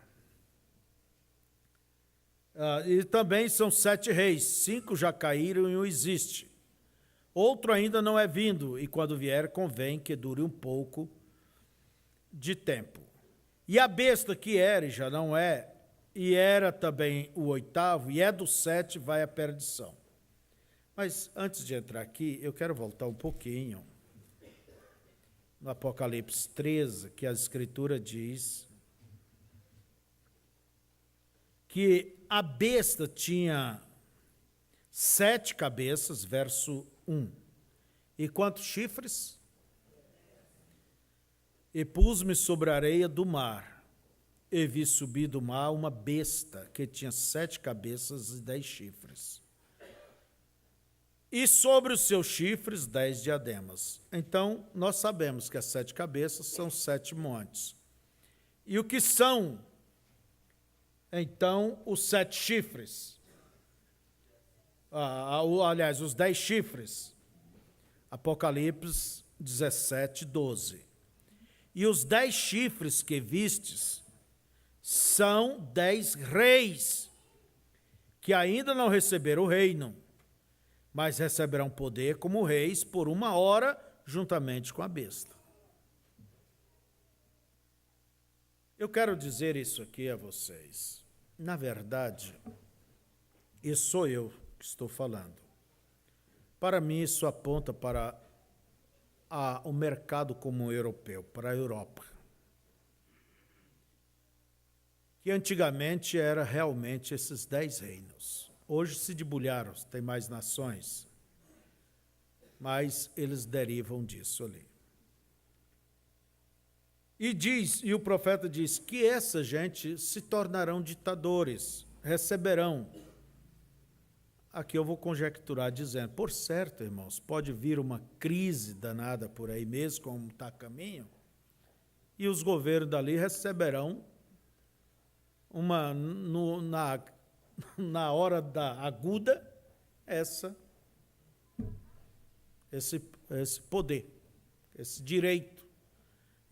E também são 7 reis. 5 já caíram e 1 existe. Outro ainda não é vindo, e quando vier, convém que dure um pouco de tempo. E a besta que era e já não é, e era também o 8º, e é do 7, vai à perdição. Mas antes de entrar aqui, eu quero voltar um pouquinho no Apocalipse 13, que a Escritura diz que a besta tinha 7 cabeças, verso 1. E quantos chifres? E pus-me sobre a areia do mar, e vi subir do mar uma besta que tinha 7 cabeças e 10 chifres. E sobre os seus chifres 10 diademas. Então, nós sabemos que as 7 cabeças são 7 montes. E o que são, então, os 7 chifres? Aliás, os 10 chifres. Apocalipse 17, 12. E os 10 chifres que vistes são 10 reis, que ainda não receberam o reino, mas receberão poder como reis por 1 hora, juntamente com a besta. Eu quero dizer isso aqui a vocês. Na verdade, isso sou eu que estou falando. Para mim, isso aponta para o mercado comum europeu, para a Europa. Que antigamente era realmente esses 10 reinos. Hoje se debulharam, tem mais nações, mas eles derivam disso ali. E o profeta diz que essa gente se tornarão ditadores, receberão. Aqui eu vou conjecturar dizendo, por certo, irmãos, pode vir uma crise danada por aí mesmo, como está a caminho, e os governos dali receberão na hora da aguda, esse poder, esse direito.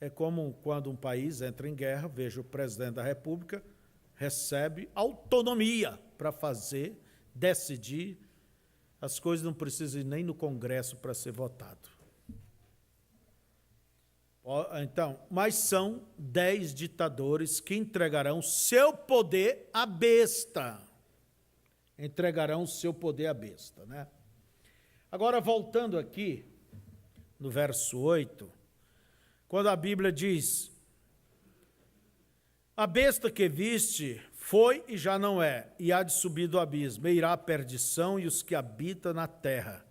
É como quando um país entra em guerra, veja, o presidente da República recebe autonomia para decidir, as coisas não precisam ir nem no Congresso para ser votado. Então, mas são 10 ditadores que entregarão seu poder à besta. Entregarão seu poder à besta, né? Agora, voltando aqui, no verso 8, quando a Bíblia diz, a besta que viste foi e já não é, e há de subir do abismo, e irá à perdição e os que habitam na terra,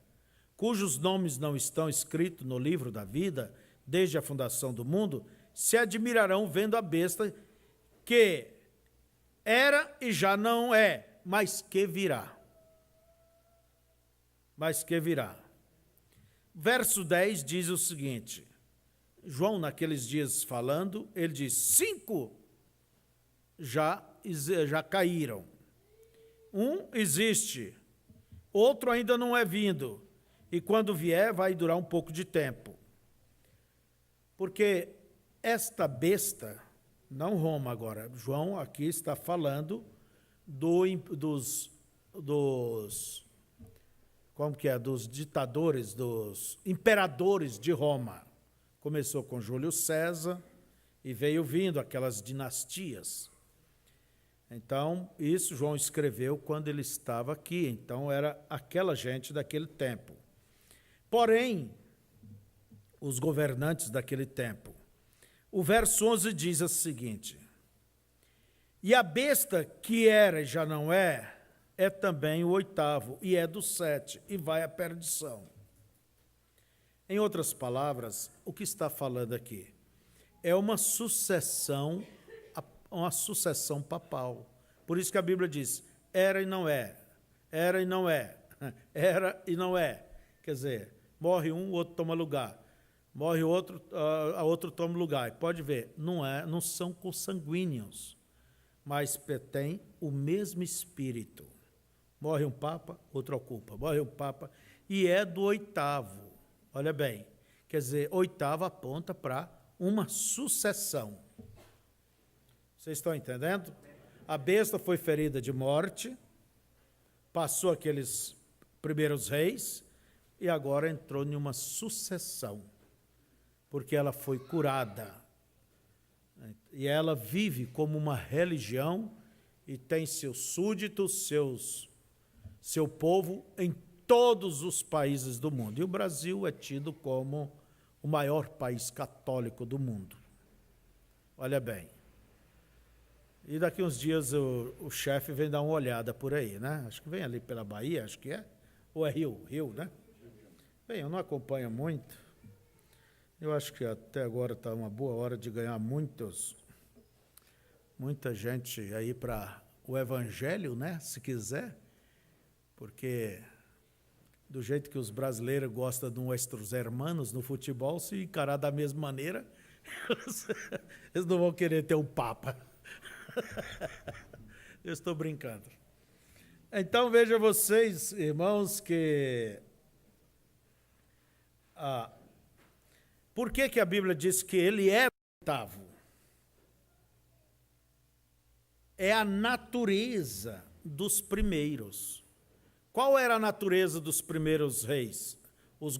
cujos nomes não estão escritos no livro da vida, desde a fundação do mundo, se admirarão vendo a besta que era e já não é, mas que virá. mas que virá. Verso 10 diz o seguinte, João, naqueles dias falando, ele diz, 5 já caíram. Um existe, outro ainda não é vindo, e quando vier vai durar um pouco de tempo. Porque esta besta, não Roma agora, João aqui está falando dos ditadores, dos imperadores de Roma. Começou com Júlio César e veio vindo aquelas dinastias. Então, isso João escreveu quando ele estava aqui, então era aquela gente daquele tempo. Porém, os governantes daquele tempo. O verso 11 diz o seguinte, e a besta que era e já não é também o 8º, e é do 7, e vai à perdição. Em outras palavras, o que está falando aqui? É uma sucessão papal. Por isso que a Bíblia diz, era e não é, era e não é, era e não é. Quer dizer, morre um, o outro toma lugar. Morre outro, a outro toma lugar. Pode ver, não são consanguíneos, mas tem o mesmo espírito. Morre um papa, outro ocupa. Morre um papa, e é do 8º. Olha bem, quer dizer, 8º aponta para uma sucessão. Vocês estão entendendo? A besta foi ferida de morte, passou aqueles primeiros reis, e agora entrou em uma sucessão, porque ela foi curada. E ela vive como uma religião e tem seus súditos, seu povo em todos os países do mundo. E o Brasil é tido como o maior país católico do mundo. Olha bem. E daqui uns dias o chefe vem dar uma olhada por aí, né? Acho que vem ali pela Bahia, acho que é. Ou é Rio, né? Bem, eu não acompanho muito. Eu acho que até agora está uma boa hora de ganhar muita gente aí para o evangelho, né? Se quiser, porque do jeito que os brasileiros gostam de nuestros hermanos no futebol, se encarar da mesma maneira, eles não vão querer ter um papa. Eu estou brincando. Então, veja vocês, irmãos, que... por que a Bíblia diz que ele é 8º? É a natureza dos primeiros. Qual era a natureza dos primeiros reis? Os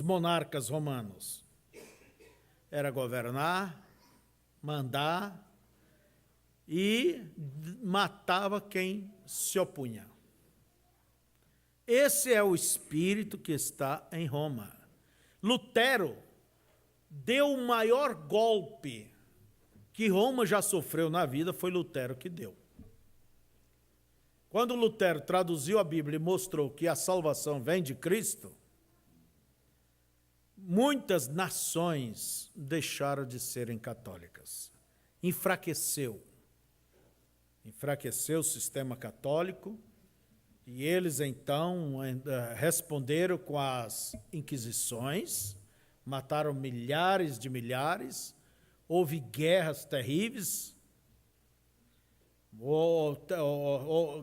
monarcas romanos? Era governar, mandar e matava quem se opunha. Esse é o espírito que está em Roma. Lutero deu o maior golpe que Roma já sofreu na vida, foi Lutero que deu. Quando Lutero traduziu a Bíblia e mostrou que a salvação vem de Cristo, muitas nações deixaram de serem católicas. Enfraqueceu o sistema católico, e eles então responderam com as inquisições, mataram milhares de milhares, houve guerras terríveis,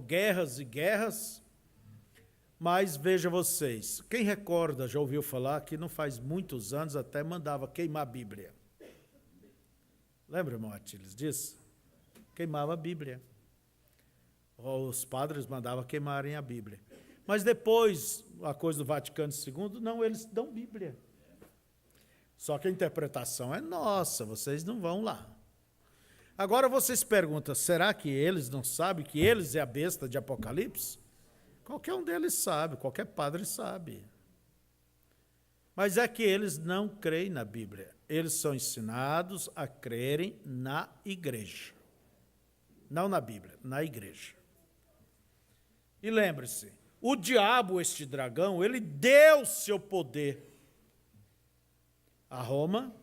guerras e guerras, mas veja vocês, quem recorda, já ouviu falar que não faz muitos anos até mandava queimar a Bíblia. Lembra, irmão Atílis, disso? Queimava a Bíblia. Os padres mandavam queimarem a Bíblia. Mas depois, a coisa do Vaticano II, não, eles dão Bíblia. Só que a interpretação é nossa, vocês não vão lá. Agora vocês perguntam, será que eles não sabem que eles é a besta de Apocalipse? Qualquer um deles sabe, qualquer padre sabe. Mas é que eles não creem na Bíblia. Eles são ensinados a crerem na igreja. Não na Bíblia, na igreja. E lembre-se, o diabo, este dragão, ele deu seu poder a Roma,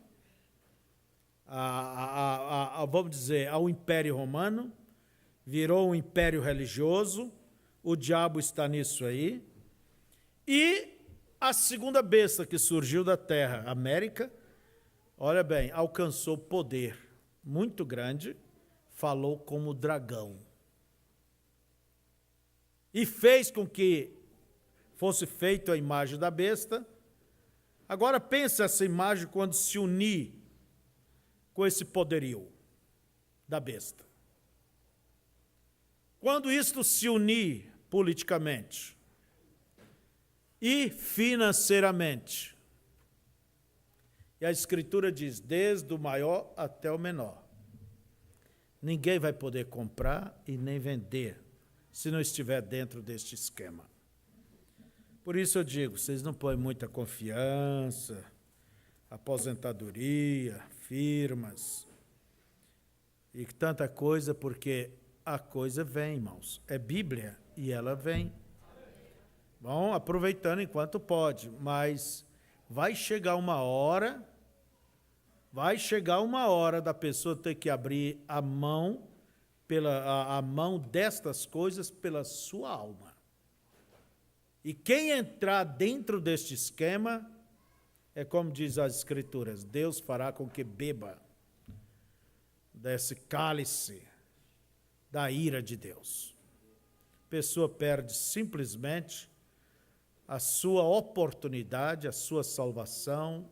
vamos dizer, ao Império Romano, virou um império religioso, o diabo está nisso aí. E a segunda besta que surgiu da terra, América, olha bem, alcançou poder muito grande, falou como dragão. E fez com que fosse feita a imagem da besta. Agora pensa essa imagem quando se unir com esse poderio da besta. Quando isto se unir politicamente e financeiramente, e a Escritura diz, desde o maior até o menor, ninguém vai poder comprar e nem vender se não estiver dentro deste esquema. Por isso eu digo, vocês não põem muita confiança, aposentadoria, firmas e tanta coisa, porque a coisa vem, irmãos. É Bíblia e ela vem. Bom, aproveitando enquanto pode, mas vai chegar uma hora da pessoa ter que abrir a mão a mão destas coisas pela sua alma. E quem entrar dentro deste esquema, é como diz as Escrituras, Deus fará com que beba desse cálice da ira de Deus. A pessoa perde simplesmente a sua oportunidade, a sua salvação,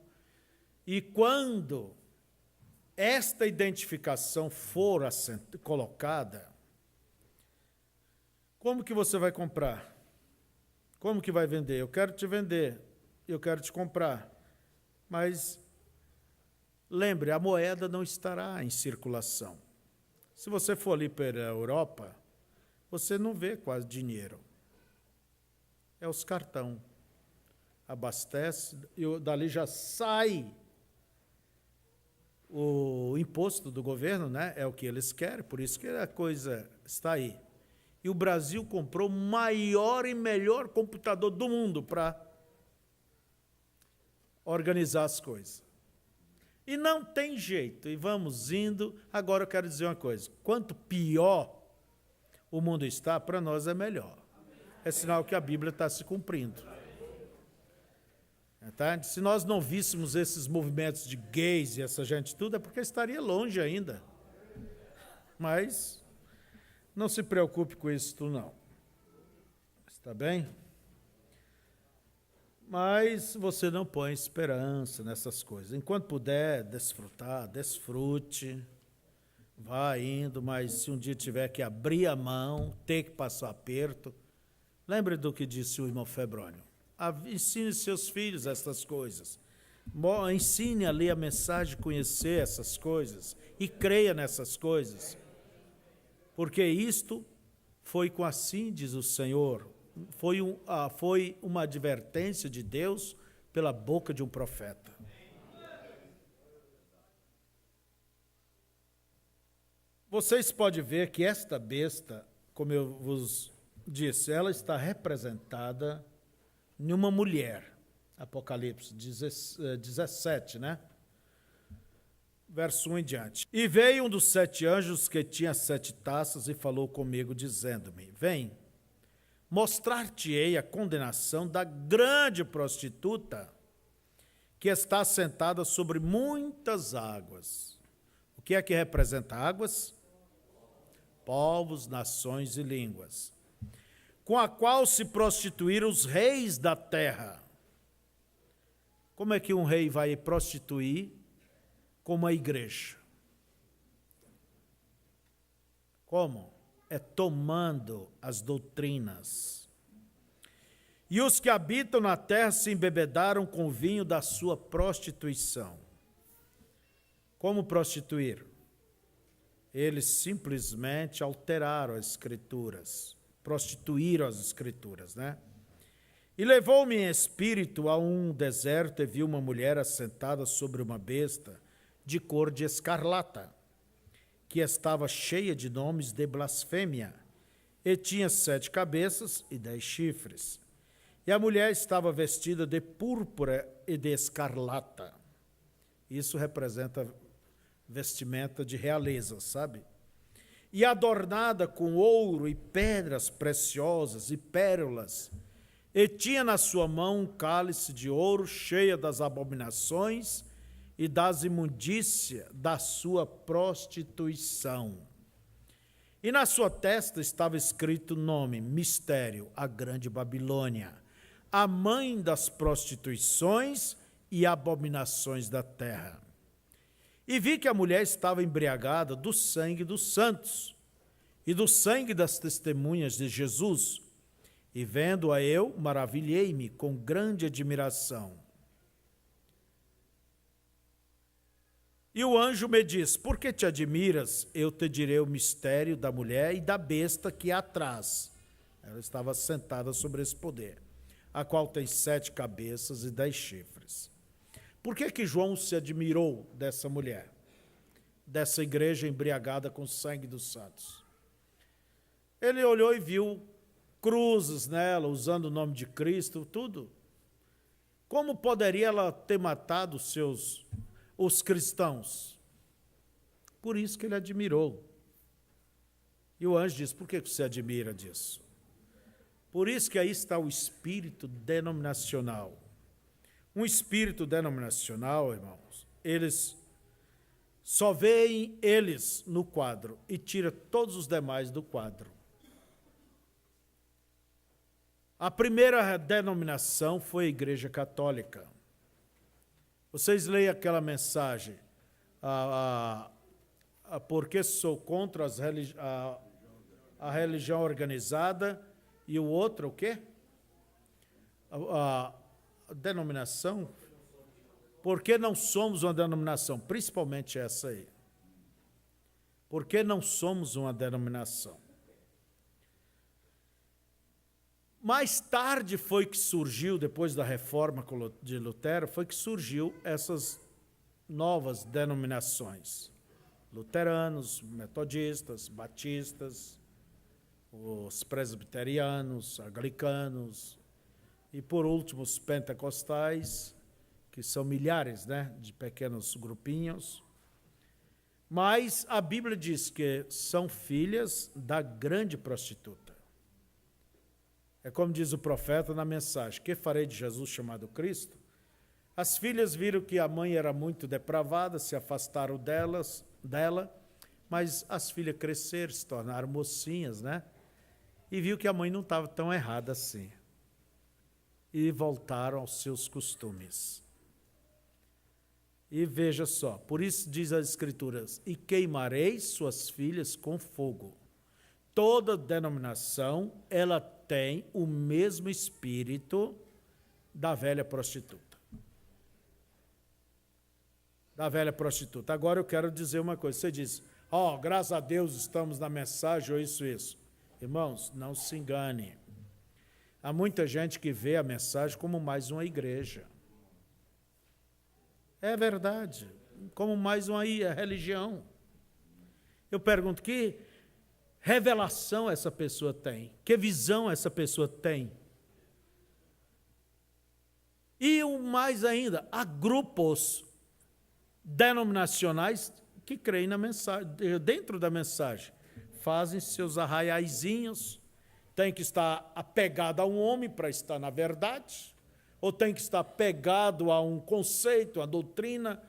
e quando esta identificação for colocada, como que você vai comprar? Como que vai vender? Eu quero te vender, eu quero te comprar. Mas lembre, a moeda não estará em circulação. Se você for ali para a Europa, você não vê quase dinheiro. É os cartão. Abastece, e dali já sai o imposto do governo, né? É o que eles querem, por isso que a coisa está aí. E o Brasil comprou o maior e melhor computador do mundo para organizar as coisas. E não tem jeito, e vamos indo. Agora eu quero dizer uma coisa, quanto pior o mundo está, para nós é melhor. É sinal que a Bíblia está se cumprindo. Tá? Se nós não víssemos esses movimentos de gays e essa gente tudo, é porque estaria longe ainda. Mas não se preocupe com isso tudo, não. Está bem? Mas você não põe esperança nessas coisas. Enquanto puder desfrutar, desfrute, vá indo, mas se um dia tiver que abrir a mão, ter que passar aperto, lembre do que disse o irmão Febrônio. Ensine seus filhos essas coisas. Ensine a ler a mensagem, conhecer essas coisas e creia nessas coisas. Porque isto foi com assim, diz o Senhor, foi uma advertência de Deus pela boca de um profeta. Vocês podem ver que esta besta, como eu vos disse, ela está representada em uma mulher. Apocalipse 17, né? Verso 1 em diante. E veio um dos 7 anjos que tinha 7 taças e falou comigo, dizendo-me, vem, mostrar-te-ei a condenação da grande prostituta que está sentada sobre muitas águas. O que é que representa águas? Povos, nações e línguas. Com a qual se prostituíram os reis da terra. Como é que um rei vai prostituir com uma igreja? Como? É tomando as doutrinas. E os que habitam na terra se embebedaram com o vinho da sua prostituição. Como prostituir? Eles simplesmente alteraram as escrituras, prostituíram as escrituras, né? E levou-me em espírito a um deserto e vi uma mulher assentada sobre uma besta de cor de escarlata, que estava cheia de nomes de blasfêmia, e tinha 7 cabeças e 10 chifres. E a mulher estava vestida de púrpura e de escarlata. Isso representa vestimenta de realeza, sabe? e adornada com ouro e pedras preciosas e pérolas, e tinha na sua mão um cálice de ouro cheia das abominações e das imundícias da sua prostituição. E na sua testa estava escrito o nome, Mistério, a Grande Babilônia, a mãe das prostituições e abominações da terra. E vi que a mulher estava embriagada do sangue dos santos e do sangue das testemunhas de Jesus. E vendo-a eu, maravilhei-me com grande admiração. E o anjo me diz: por que te admiras? Eu te direi o mistério da mulher e da besta que há atrás. Ela estava sentada sobre esse poder, a qual tem 7 cabeças e 10 chifres. Por que João se admirou dessa mulher, dessa igreja embriagada com o sangue dos santos? Ele olhou e viu cruzes nela, usando o nome de Cristo, tudo. Como poderia ela ter matado os cristãos? Por isso que ele admirou. E o anjo diz: por que você admira disso? Por isso que aí está o espírito denominacional. Um espírito denominacional, irmãos, eles só veem eles no quadro e tira todos os demais do quadro. A primeira denominação foi a Igreja Católica. Vocês leem aquela mensagem, porque sou contra a religião organizada, e o outro, o quê? A denominação, porque não somos uma denominação, principalmente essa aí. Porque não somos uma denominação. Mais tarde foi que surgiu, depois da reforma de Lutero, foi que surgiu essas novas denominações. Luteranos, metodistas, batistas, os presbiterianos, anglicanos, e por último os pentecostais, que são milhares, de pequenos grupinhos. Mas a Bíblia diz que são filhas da grande prostituta. É como diz o profeta na mensagem: que farei de Jesus chamado Cristo? As filhas viram que a mãe era muito depravada, se afastaram dela, mas as filhas cresceram, se tornaram mocinhas, E viu que a mãe não estava tão errada assim. E voltaram aos seus costumes. E veja só, por isso diz as Escrituras: e queimarei suas filhas com fogo. Toda denominação, ela tem o mesmo espírito da velha prostituta. Da velha prostituta. Agora eu quero dizer uma coisa. Você diz: graças a Deus estamos na mensagem, ou isso. Irmãos, não se engane. Há muita gente que vê a mensagem como mais uma igreja. É verdade. Como mais uma religião. Eu pergunto: que revelação essa pessoa tem? Que visão essa pessoa tem? E o mais ainda, há grupos denominacionais que creem na mensagem, dentro da mensagem. Fazem seus arraiaizinhos, tem que estar apegado a um homem para estar na verdade, ou tem que estar apegado a um conceito, a doutrina,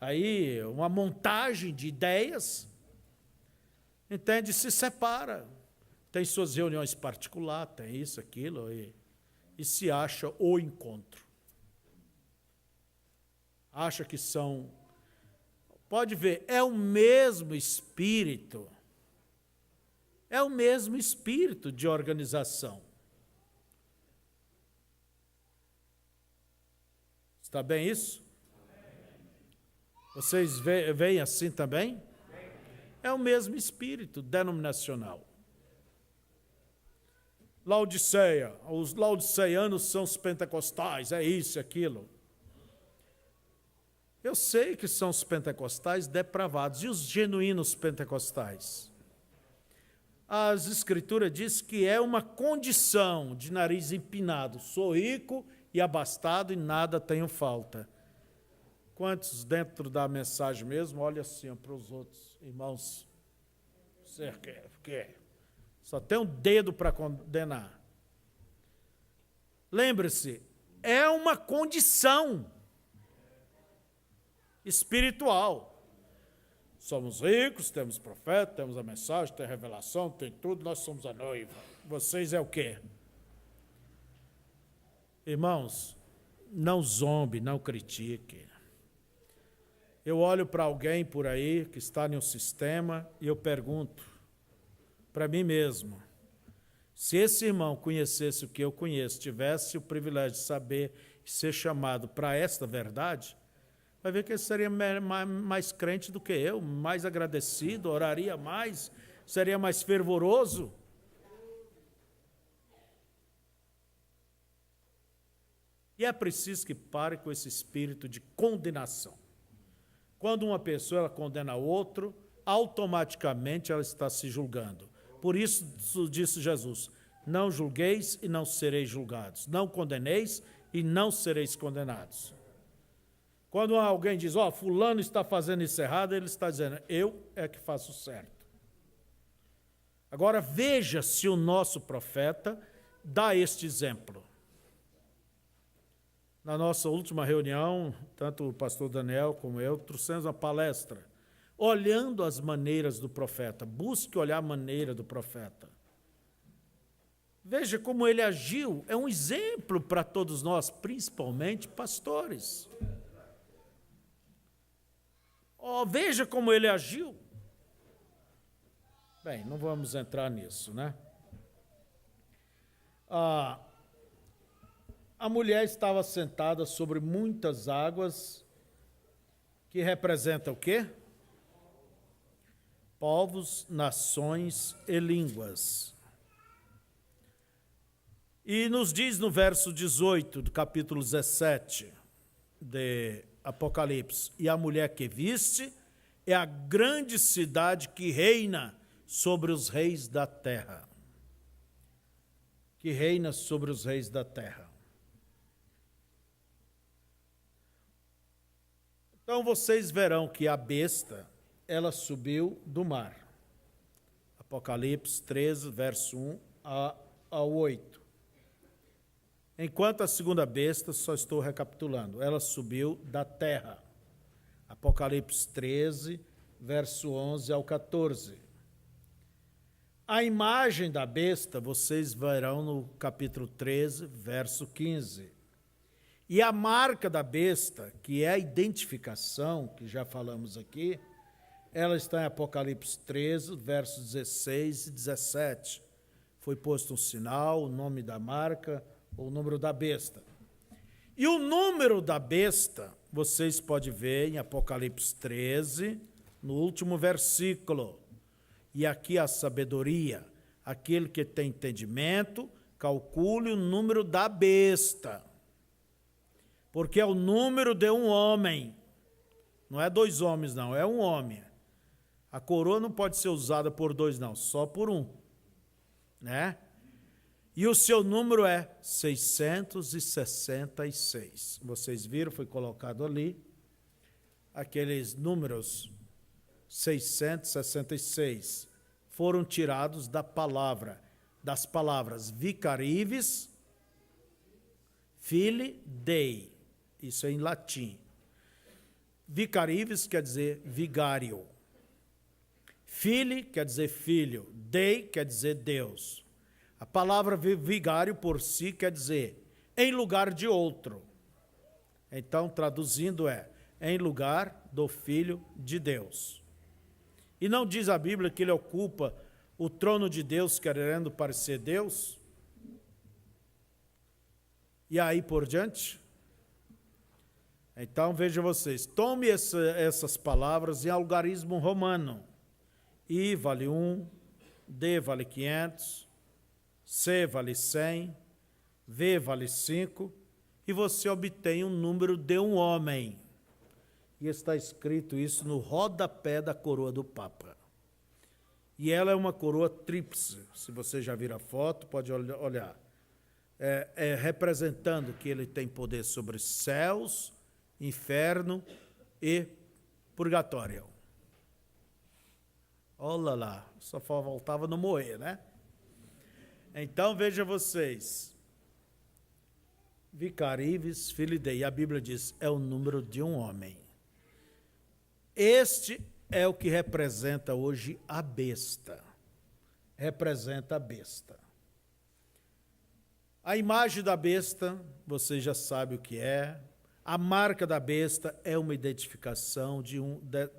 aí uma montagem de ideias, entende? Se separa, tem suas reuniões particulares, tem isso, aquilo, e se acha o encontro. Acha que são... Pode ver, é o mesmo espírito. É o mesmo espírito de organização. Está bem isso? Vocês veem assim também? É o mesmo espírito denominacional. Laodiceia, os laodiceianos são os pentecostais, é isso, aquilo. Eu sei que são os pentecostais depravados. E os genuínos pentecostais? As Escrituras dizem que é uma condição de nariz empinado. Sou rico e abastado e nada tenho falta. Quantos dentro da mensagem mesmo, olha assim para os outros irmãos, Você quer? Só tem um dedo para condenar. Lembre-se, é uma condição espiritual. Somos ricos, temos profeta, temos a mensagem, tem a revelação, tem tudo, nós somos a noiva. Vocês é o quê? Irmãos, não zombe, não critique. Eu olho para alguém por aí que está em um sistema e eu pergunto para mim mesmo, se esse irmão conhecesse o que eu conheço, tivesse o privilégio de saber e ser chamado para esta verdade, vai ver que ele seria mais crente do que eu, mais agradecido, oraria mais, seria mais fervoroso. E é preciso que pare com esse espírito de condenação. Quando uma pessoa ela condena outro, automaticamente ela está se julgando. Por isso disse Jesus, não julgueis e não sereis julgados, não condeneis e não sereis condenados. Quando alguém diz, fulano está fazendo isso errado, ele está dizendo, eu é que faço certo. Agora veja se o nosso profeta dá este exemplo. Na nossa última reunião, tanto o pastor Daniel como eu, trouxemos uma palestra, olhando as maneiras do profeta. Busque olhar a maneira do profeta. Veja como ele agiu, é um exemplo para todos nós, principalmente pastores. Veja como ele agiu. Bem, não vamos entrar nisso, né? A mulher estava sentada sobre muitas águas, que representam o quê? Povos, nações e línguas. E nos diz no verso 18 do capítulo 17 de Apocalipse, e a mulher que viste é a grande cidade que reina sobre os reis da terra. Que reina sobre os reis da terra. Então vocês verão que a besta, ela subiu do mar. Apocalipse 13, verso 1 ao 8. Enquanto a segunda besta, só estou recapitulando, ela subiu da terra. Apocalipse 13, verso 11 ao 14. A imagem da besta, vocês verão no capítulo 13, verso 15. E a marca da besta, que é a identificação, que já falamos aqui, ela está em Apocalipse 13, versos 16 e 17. Foi posto um sinal, o nome da marca, o número da besta. E o número da besta, vocês podem ver em Apocalipse 13, no último versículo. E aqui a sabedoria, aquele que tem entendimento, calcule o número da besta. Porque é o número de um homem. Não é dois homens, não, é um homem. A coroa não pode ser usada por dois, não, só por um. Né? E o seu número é 666. Vocês viram, foi colocado ali, aqueles números 666 foram tirados das palavras vicarives, filii, dei. Isso é em latim. Vicarives quer dizer vigário. Filii quer dizer filho. Dei quer dizer Deus. A palavra vigário por si quer dizer em lugar de outro. Então, traduzindo em lugar do Filho de Deus. E não diz a Bíblia que ele ocupa o trono de Deus querendo parecer Deus? E aí por diante? Então, vejam vocês, tome essas palavras em algarismo romano. I vale 1, D vale 500, C vale 100, V vale 5, e você obtém um número de um homem. E está escrito isso no rodapé da coroa do Papa. E ela é uma coroa tríplice, se você já viu a foto, pode olhar. Representando que ele tem poder sobre céus, inferno e purgatório. Olha lá, só faltava não morrer, né? Então, veja vocês. Vicarives Filidei, a Bíblia diz, é o número de um homem. Este é o que representa hoje a besta. Representa a besta. A imagem da besta, você já sabe o que é. A marca da besta é uma identificação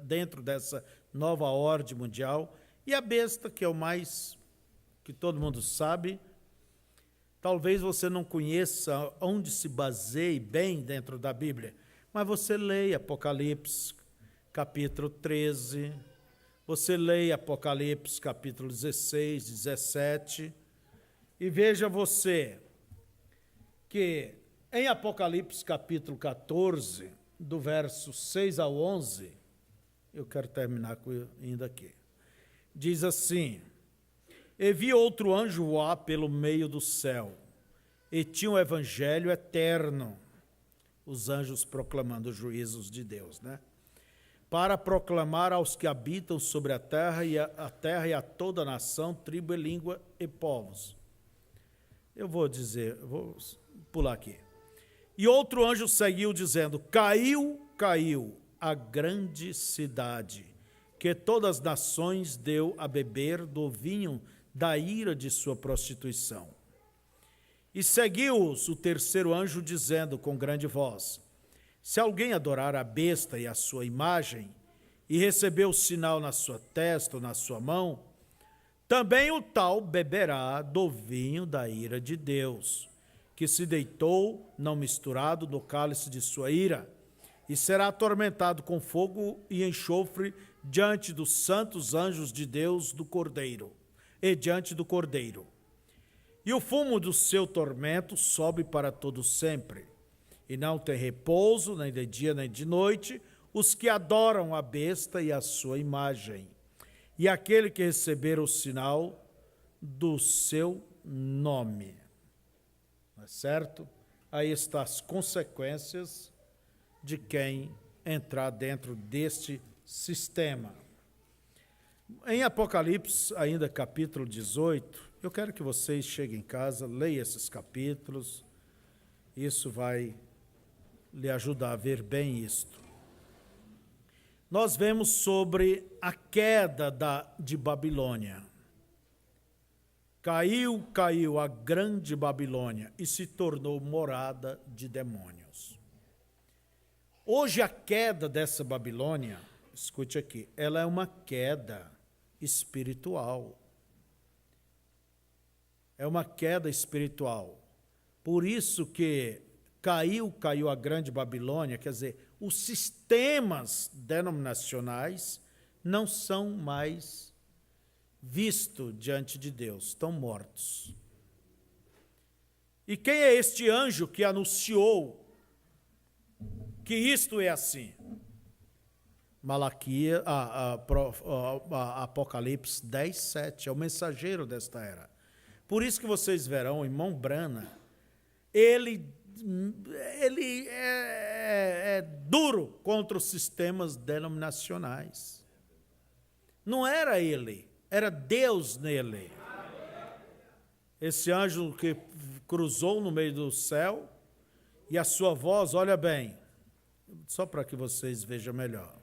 dentro dessa nova ordem mundial. E a besta, que é o mais, que todo mundo sabe, talvez você não conheça onde se baseie bem dentro da Bíblia, mas você leia Apocalipse, capítulo 13, você leia Apocalipse, capítulo 16, 17, e veja você que em Apocalipse, capítulo 14, do verso 6 ao 11, eu quero terminar ainda aqui, diz assim: E vi outro anjo voar pelo meio do céu, e tinha um evangelho eterno, os anjos proclamando os juízos de Deus, né? Para proclamar aos que habitam sobre a terra e a toda nação, tribo e língua e povos. Eu vou pular aqui. E outro anjo seguiu dizendo: Caiu, caiu a grande cidade, que todas as nações deu a beber do vinho da ira de sua prostituição. E seguiu-os o terceiro anjo, dizendo com grande voz: Se alguém adorar a besta e a sua imagem, e receber o sinal na sua testa ou na sua mão, também o tal beberá do vinho da ira de Deus, que se deitou, não misturado, no cálice de sua ira, e será atormentado com fogo e enxofre diante dos santos anjos de Deus do Cordeiro, e diante do Cordeiro. E o fumo do seu tormento sobe para todo sempre, e não tem repouso, nem de dia nem de noite, os que adoram a besta e a sua imagem, e aquele que receber o sinal do seu nome. Não é certo? Aí estão as consequências de quem entrar dentro deste sistema. Em Apocalipse, ainda capítulo 18, eu quero que vocês cheguem em casa, leiam esses capítulos, isso vai lhe ajudar a ver bem isto. Nós vemos sobre a queda de Babilônia. Caiu a grande Babilônia e se tornou morada de demônios. Hoje a queda dessa Babilônia, escute aqui, ela é uma queda espiritual. É uma queda espiritual. Por isso que caiu a grande Babilônia, quer dizer, os sistemas denominacionais não são mais vistos diante de Deus, estão mortos. E quem é este anjo que anunciou que isto é assim? Apocalipse 10, 7, é o mensageiro desta era. Por isso que vocês verão o irmão Branham, ele é duro contra os sistemas denominacionais. Não era ele, era Deus nele. Esse anjo que cruzou no meio do céu, e a sua voz, olha bem, só para que vocês vejam melhor.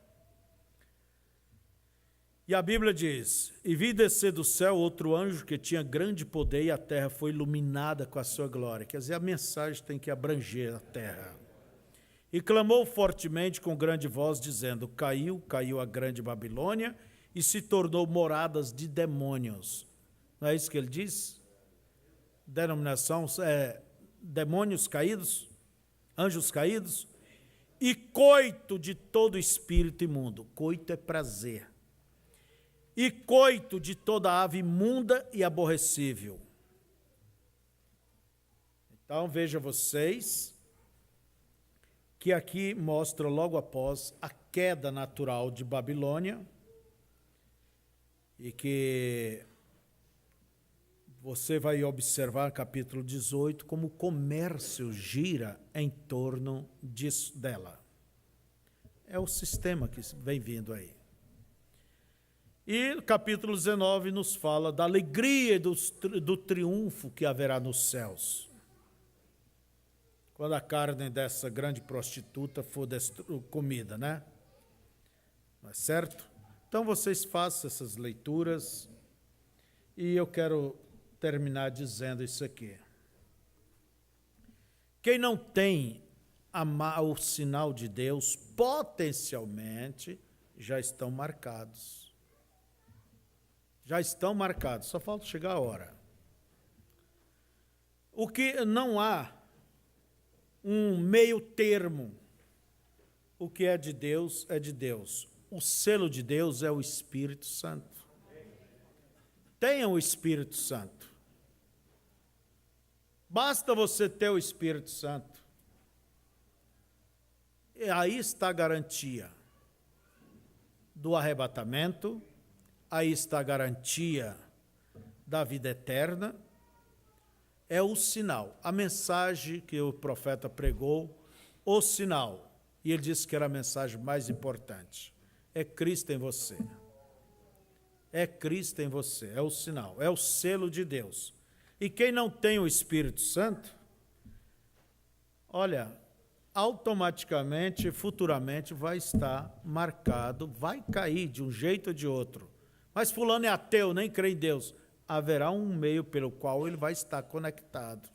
E a Bíblia diz: E vi descer do céu outro anjo que tinha grande poder, e a terra foi iluminada com a sua glória. Quer dizer, a mensagem tem que abranger a terra. E clamou fortemente com grande voz, dizendo: Caiu a grande Babilônia, e se tornou moradas de demônios. Não é isso que ele diz? Denominação demônios caídos, anjos caídos, e coito de todo espírito imundo. Coito é prazer. E coito de toda ave imunda e aborrecível. Então, veja vocês que aqui mostra logo após a queda natural de Babilônia, e que você vai observar no capítulo 18 como o comércio gira em torno dela. É o sistema que vem vindo aí. E capítulo 19 nos fala da alegria e do triunfo que haverá nos céus, quando a carne dessa grande prostituta for comida, né? Não é certo? Então vocês façam essas leituras e eu quero terminar dizendo isso aqui. Quem não tem o sinal de Deus, potencialmente, já estão marcados. Já estão marcados, só falta chegar a hora. O que não há um meio termo. O que é de Deus, é de Deus. O selo de Deus é o Espírito Santo. Tenham o Espírito Santo. Basta você ter o Espírito Santo. E aí está a garantia do arrebatamento, aí está a garantia da vida eterna, é o sinal, a mensagem que o profeta pregou, o sinal, e ele disse que era a mensagem mais importante, é Cristo em você. É Cristo em você, é o sinal, é o selo de Deus. E quem não tem o Espírito Santo, olha, automaticamente, futuramente vai estar marcado, vai cair de um jeito ou de outro. Mas fulano é ateu, nem crê em Deus. Haverá um meio pelo qual ele vai estar conectado.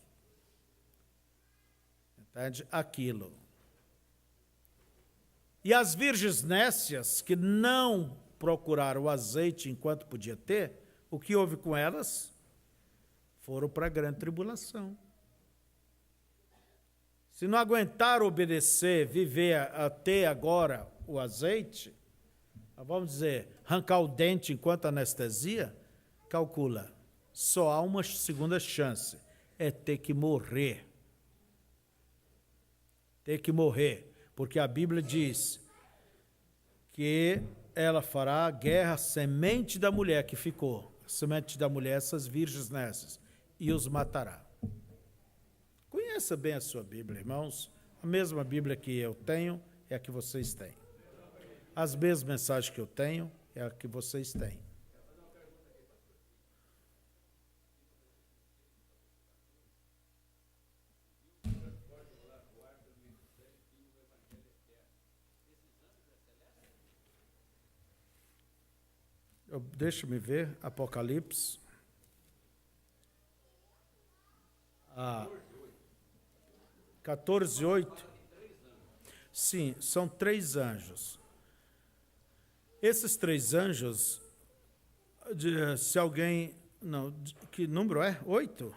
Entende? Aquilo. E as virgens nécias, que não procuraram o azeite enquanto podia ter, o que houve com elas? Foram para a grande tribulação. Se não aguentaram obedecer, viver até agora o azeite, vamos dizer, arrancar o dente enquanto anestesia, calcula, só há uma segunda chance, é ter que morrer. Ter que morrer, porque a Bíblia diz que ela fará a guerra à semente da mulher que ficou, a semente da mulher, essas virgens nessas, e os matará. Conheça bem a sua Bíblia, irmãos. A mesma Bíblia que eu tenho é a que vocês têm. As mesmas mensagens que eu tenho é a que vocês têm. Deixa-me ver, Apocalipse. 14:8. Sim, são 3 anjos. Esses 3 anjos, se alguém... Não, que número é? 8?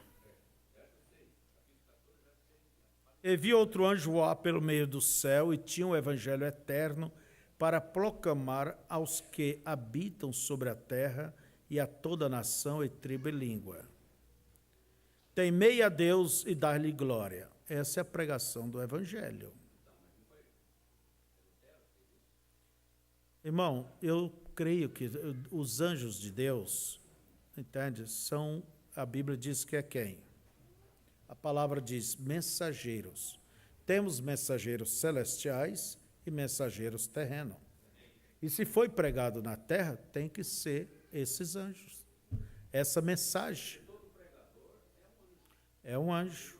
E vi outro anjo voar pelo meio do céu e tinha o evangelho eterno para proclamar aos que habitam sobre a terra e a toda nação e tribo e língua. Temei a Deus e dar-lhe glória. Essa é a pregação do evangelho. Irmão, eu creio que os anjos de Deus, entende? A Bíblia diz que é quem? A palavra diz mensageiros. Temos mensageiros celestiais e mensageiros terrenos. E se foi pregado na terra, tem que ser esses anjos. Essa mensagem é um anjo.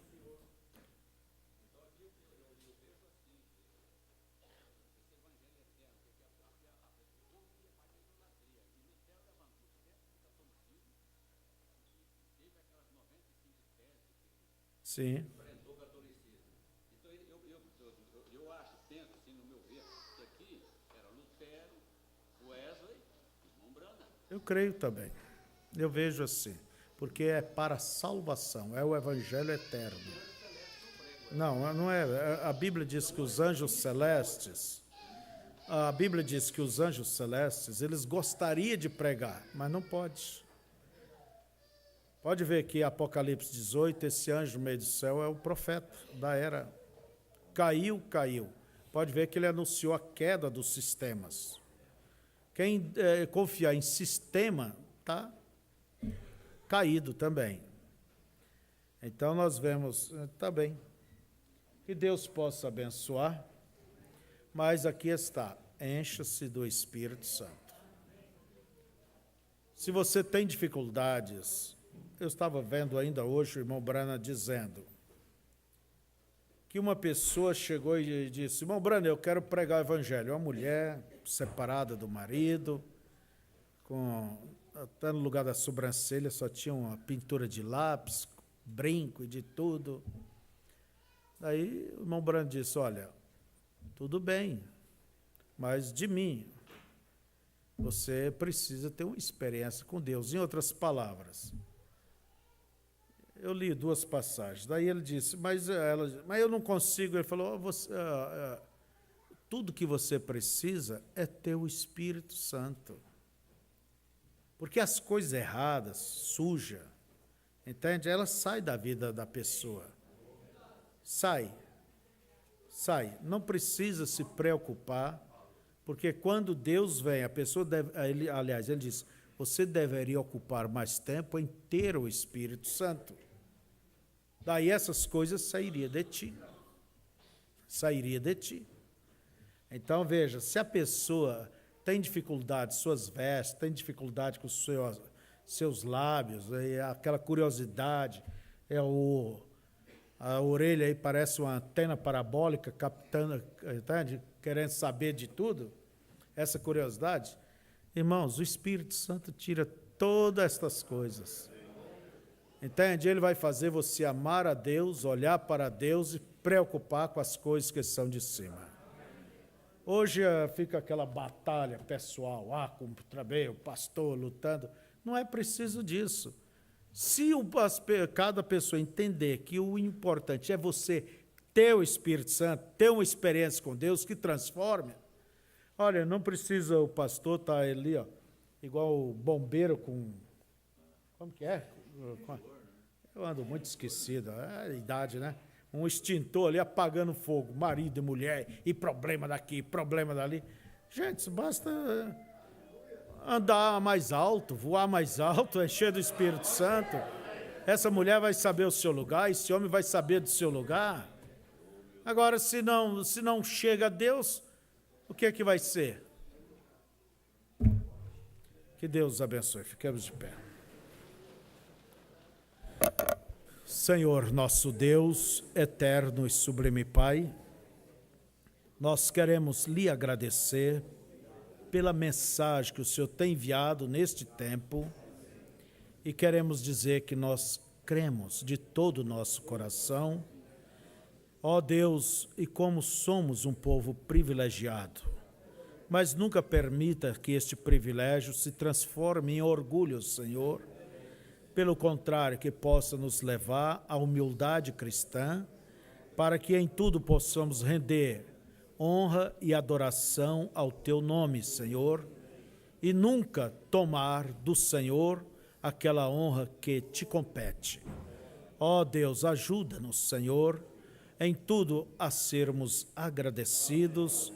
Sim. Então, eu acho, penso assim, no meu ver, que aqui era Lutero, Wesley e irmão Branham. Eu creio também. Eu vejo assim. Porque é para a salvação, é o evangelho eterno. Não, não é. A Bíblia diz que os anjos celestes, eles gostariam de pregar, mas não pode. Pode ver que Apocalipse 18, esse anjo no meio do céu é o profeta da era. Caiu. Pode ver que ele anunciou a queda dos sistemas. Quem confiar em sistema, está caído também. Então nós vemos, está bem, que Deus possa abençoar, mas aqui está, encha-se do Espírito Santo. Se você tem dificuldades, eu estava vendo ainda hoje o irmão Brana dizendo que uma pessoa chegou e disse: irmão Brana, eu quero pregar o evangelho. Uma mulher separada do marido, até no lugar da sobrancelha só tinha uma pintura de lápis, brinco e de tudo. Daí o irmão Brana disse: olha, tudo bem, mas de mim você precisa ter uma experiência com Deus. Em outras palavras, eu li 2 passagens. Daí ele disse: mas eu não consigo. Ele falou: tudo que você precisa é ter o Espírito Santo. Porque as coisas erradas, sujas, entende? Ela sai da vida da pessoa. Sai. Não precisa se preocupar, porque quando Deus vem, a pessoa deve, aliás, ele diz: você deveria ocupar mais tempo em ter o Espírito Santo. Daí essas coisas sairiam de ti. Então, veja, se a pessoa tem dificuldade, suas vestes, tem dificuldade com os seus lábios, aquela curiosidade, a orelha aí parece uma antena parabólica, captando, entende? Querendo saber de tudo, essa curiosidade, irmãos, o Espírito Santo tira todas estas coisas. Entende? Ele vai fazer você amar a Deus, olhar para Deus e preocupar com as coisas que são de cima. Hoje fica aquela batalha pessoal, contra o pastor lutando. Não é preciso disso. Se cada pessoa entender que o importante é você ter o Espírito Santo, ter uma experiência com Deus que transforme. Olha, não precisa o pastor estar ali, igual o bombeiro com... Como que é? Eu ando muito esquecido, é a idade, né? Um extintor ali apagando fogo, marido e mulher, e problema daqui, problema dali. Gente, basta andar mais alto, voar mais alto, encher do Espírito Santo. Essa mulher vai saber o seu lugar, esse homem vai saber do seu lugar. Agora, se não chega a Deus, o que é que vai ser? Que Deus os abençoe. Fiquemos de pé. Senhor, nosso Deus, eterno e sublime Pai, nós queremos lhe agradecer pela mensagem que o Senhor tem enviado neste tempo e queremos dizer que nós cremos de todo o nosso coração, ó Deus, e como somos um povo privilegiado, mas nunca permita que este privilégio se transforme em orgulho, Senhor. Pelo contrário, que possa nos levar à humildade cristã, para que em tudo possamos render honra e adoração ao Teu nome, Senhor, e nunca tomar do Senhor aquela honra que te compete. Ó Deus, ajuda-nos, Senhor, em tudo a sermos agradecidos.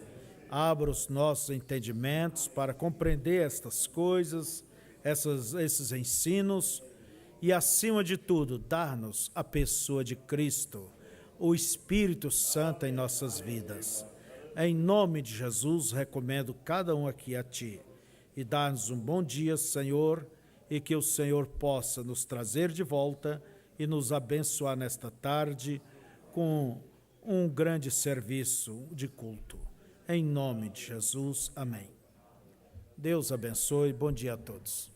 Abra os nossos entendimentos para compreender estas coisas, esses ensinos, e, acima de tudo, dar-nos a pessoa de Cristo, o Espírito Santo em nossas vidas. Em nome de Jesus, recomendo cada um aqui a Ti. E dá-nos um bom dia, Senhor, e que o Senhor possa nos trazer de volta e nos abençoar nesta tarde com um grande serviço de culto. Em nome de Jesus, amém. Deus abençoe, bom dia a todos.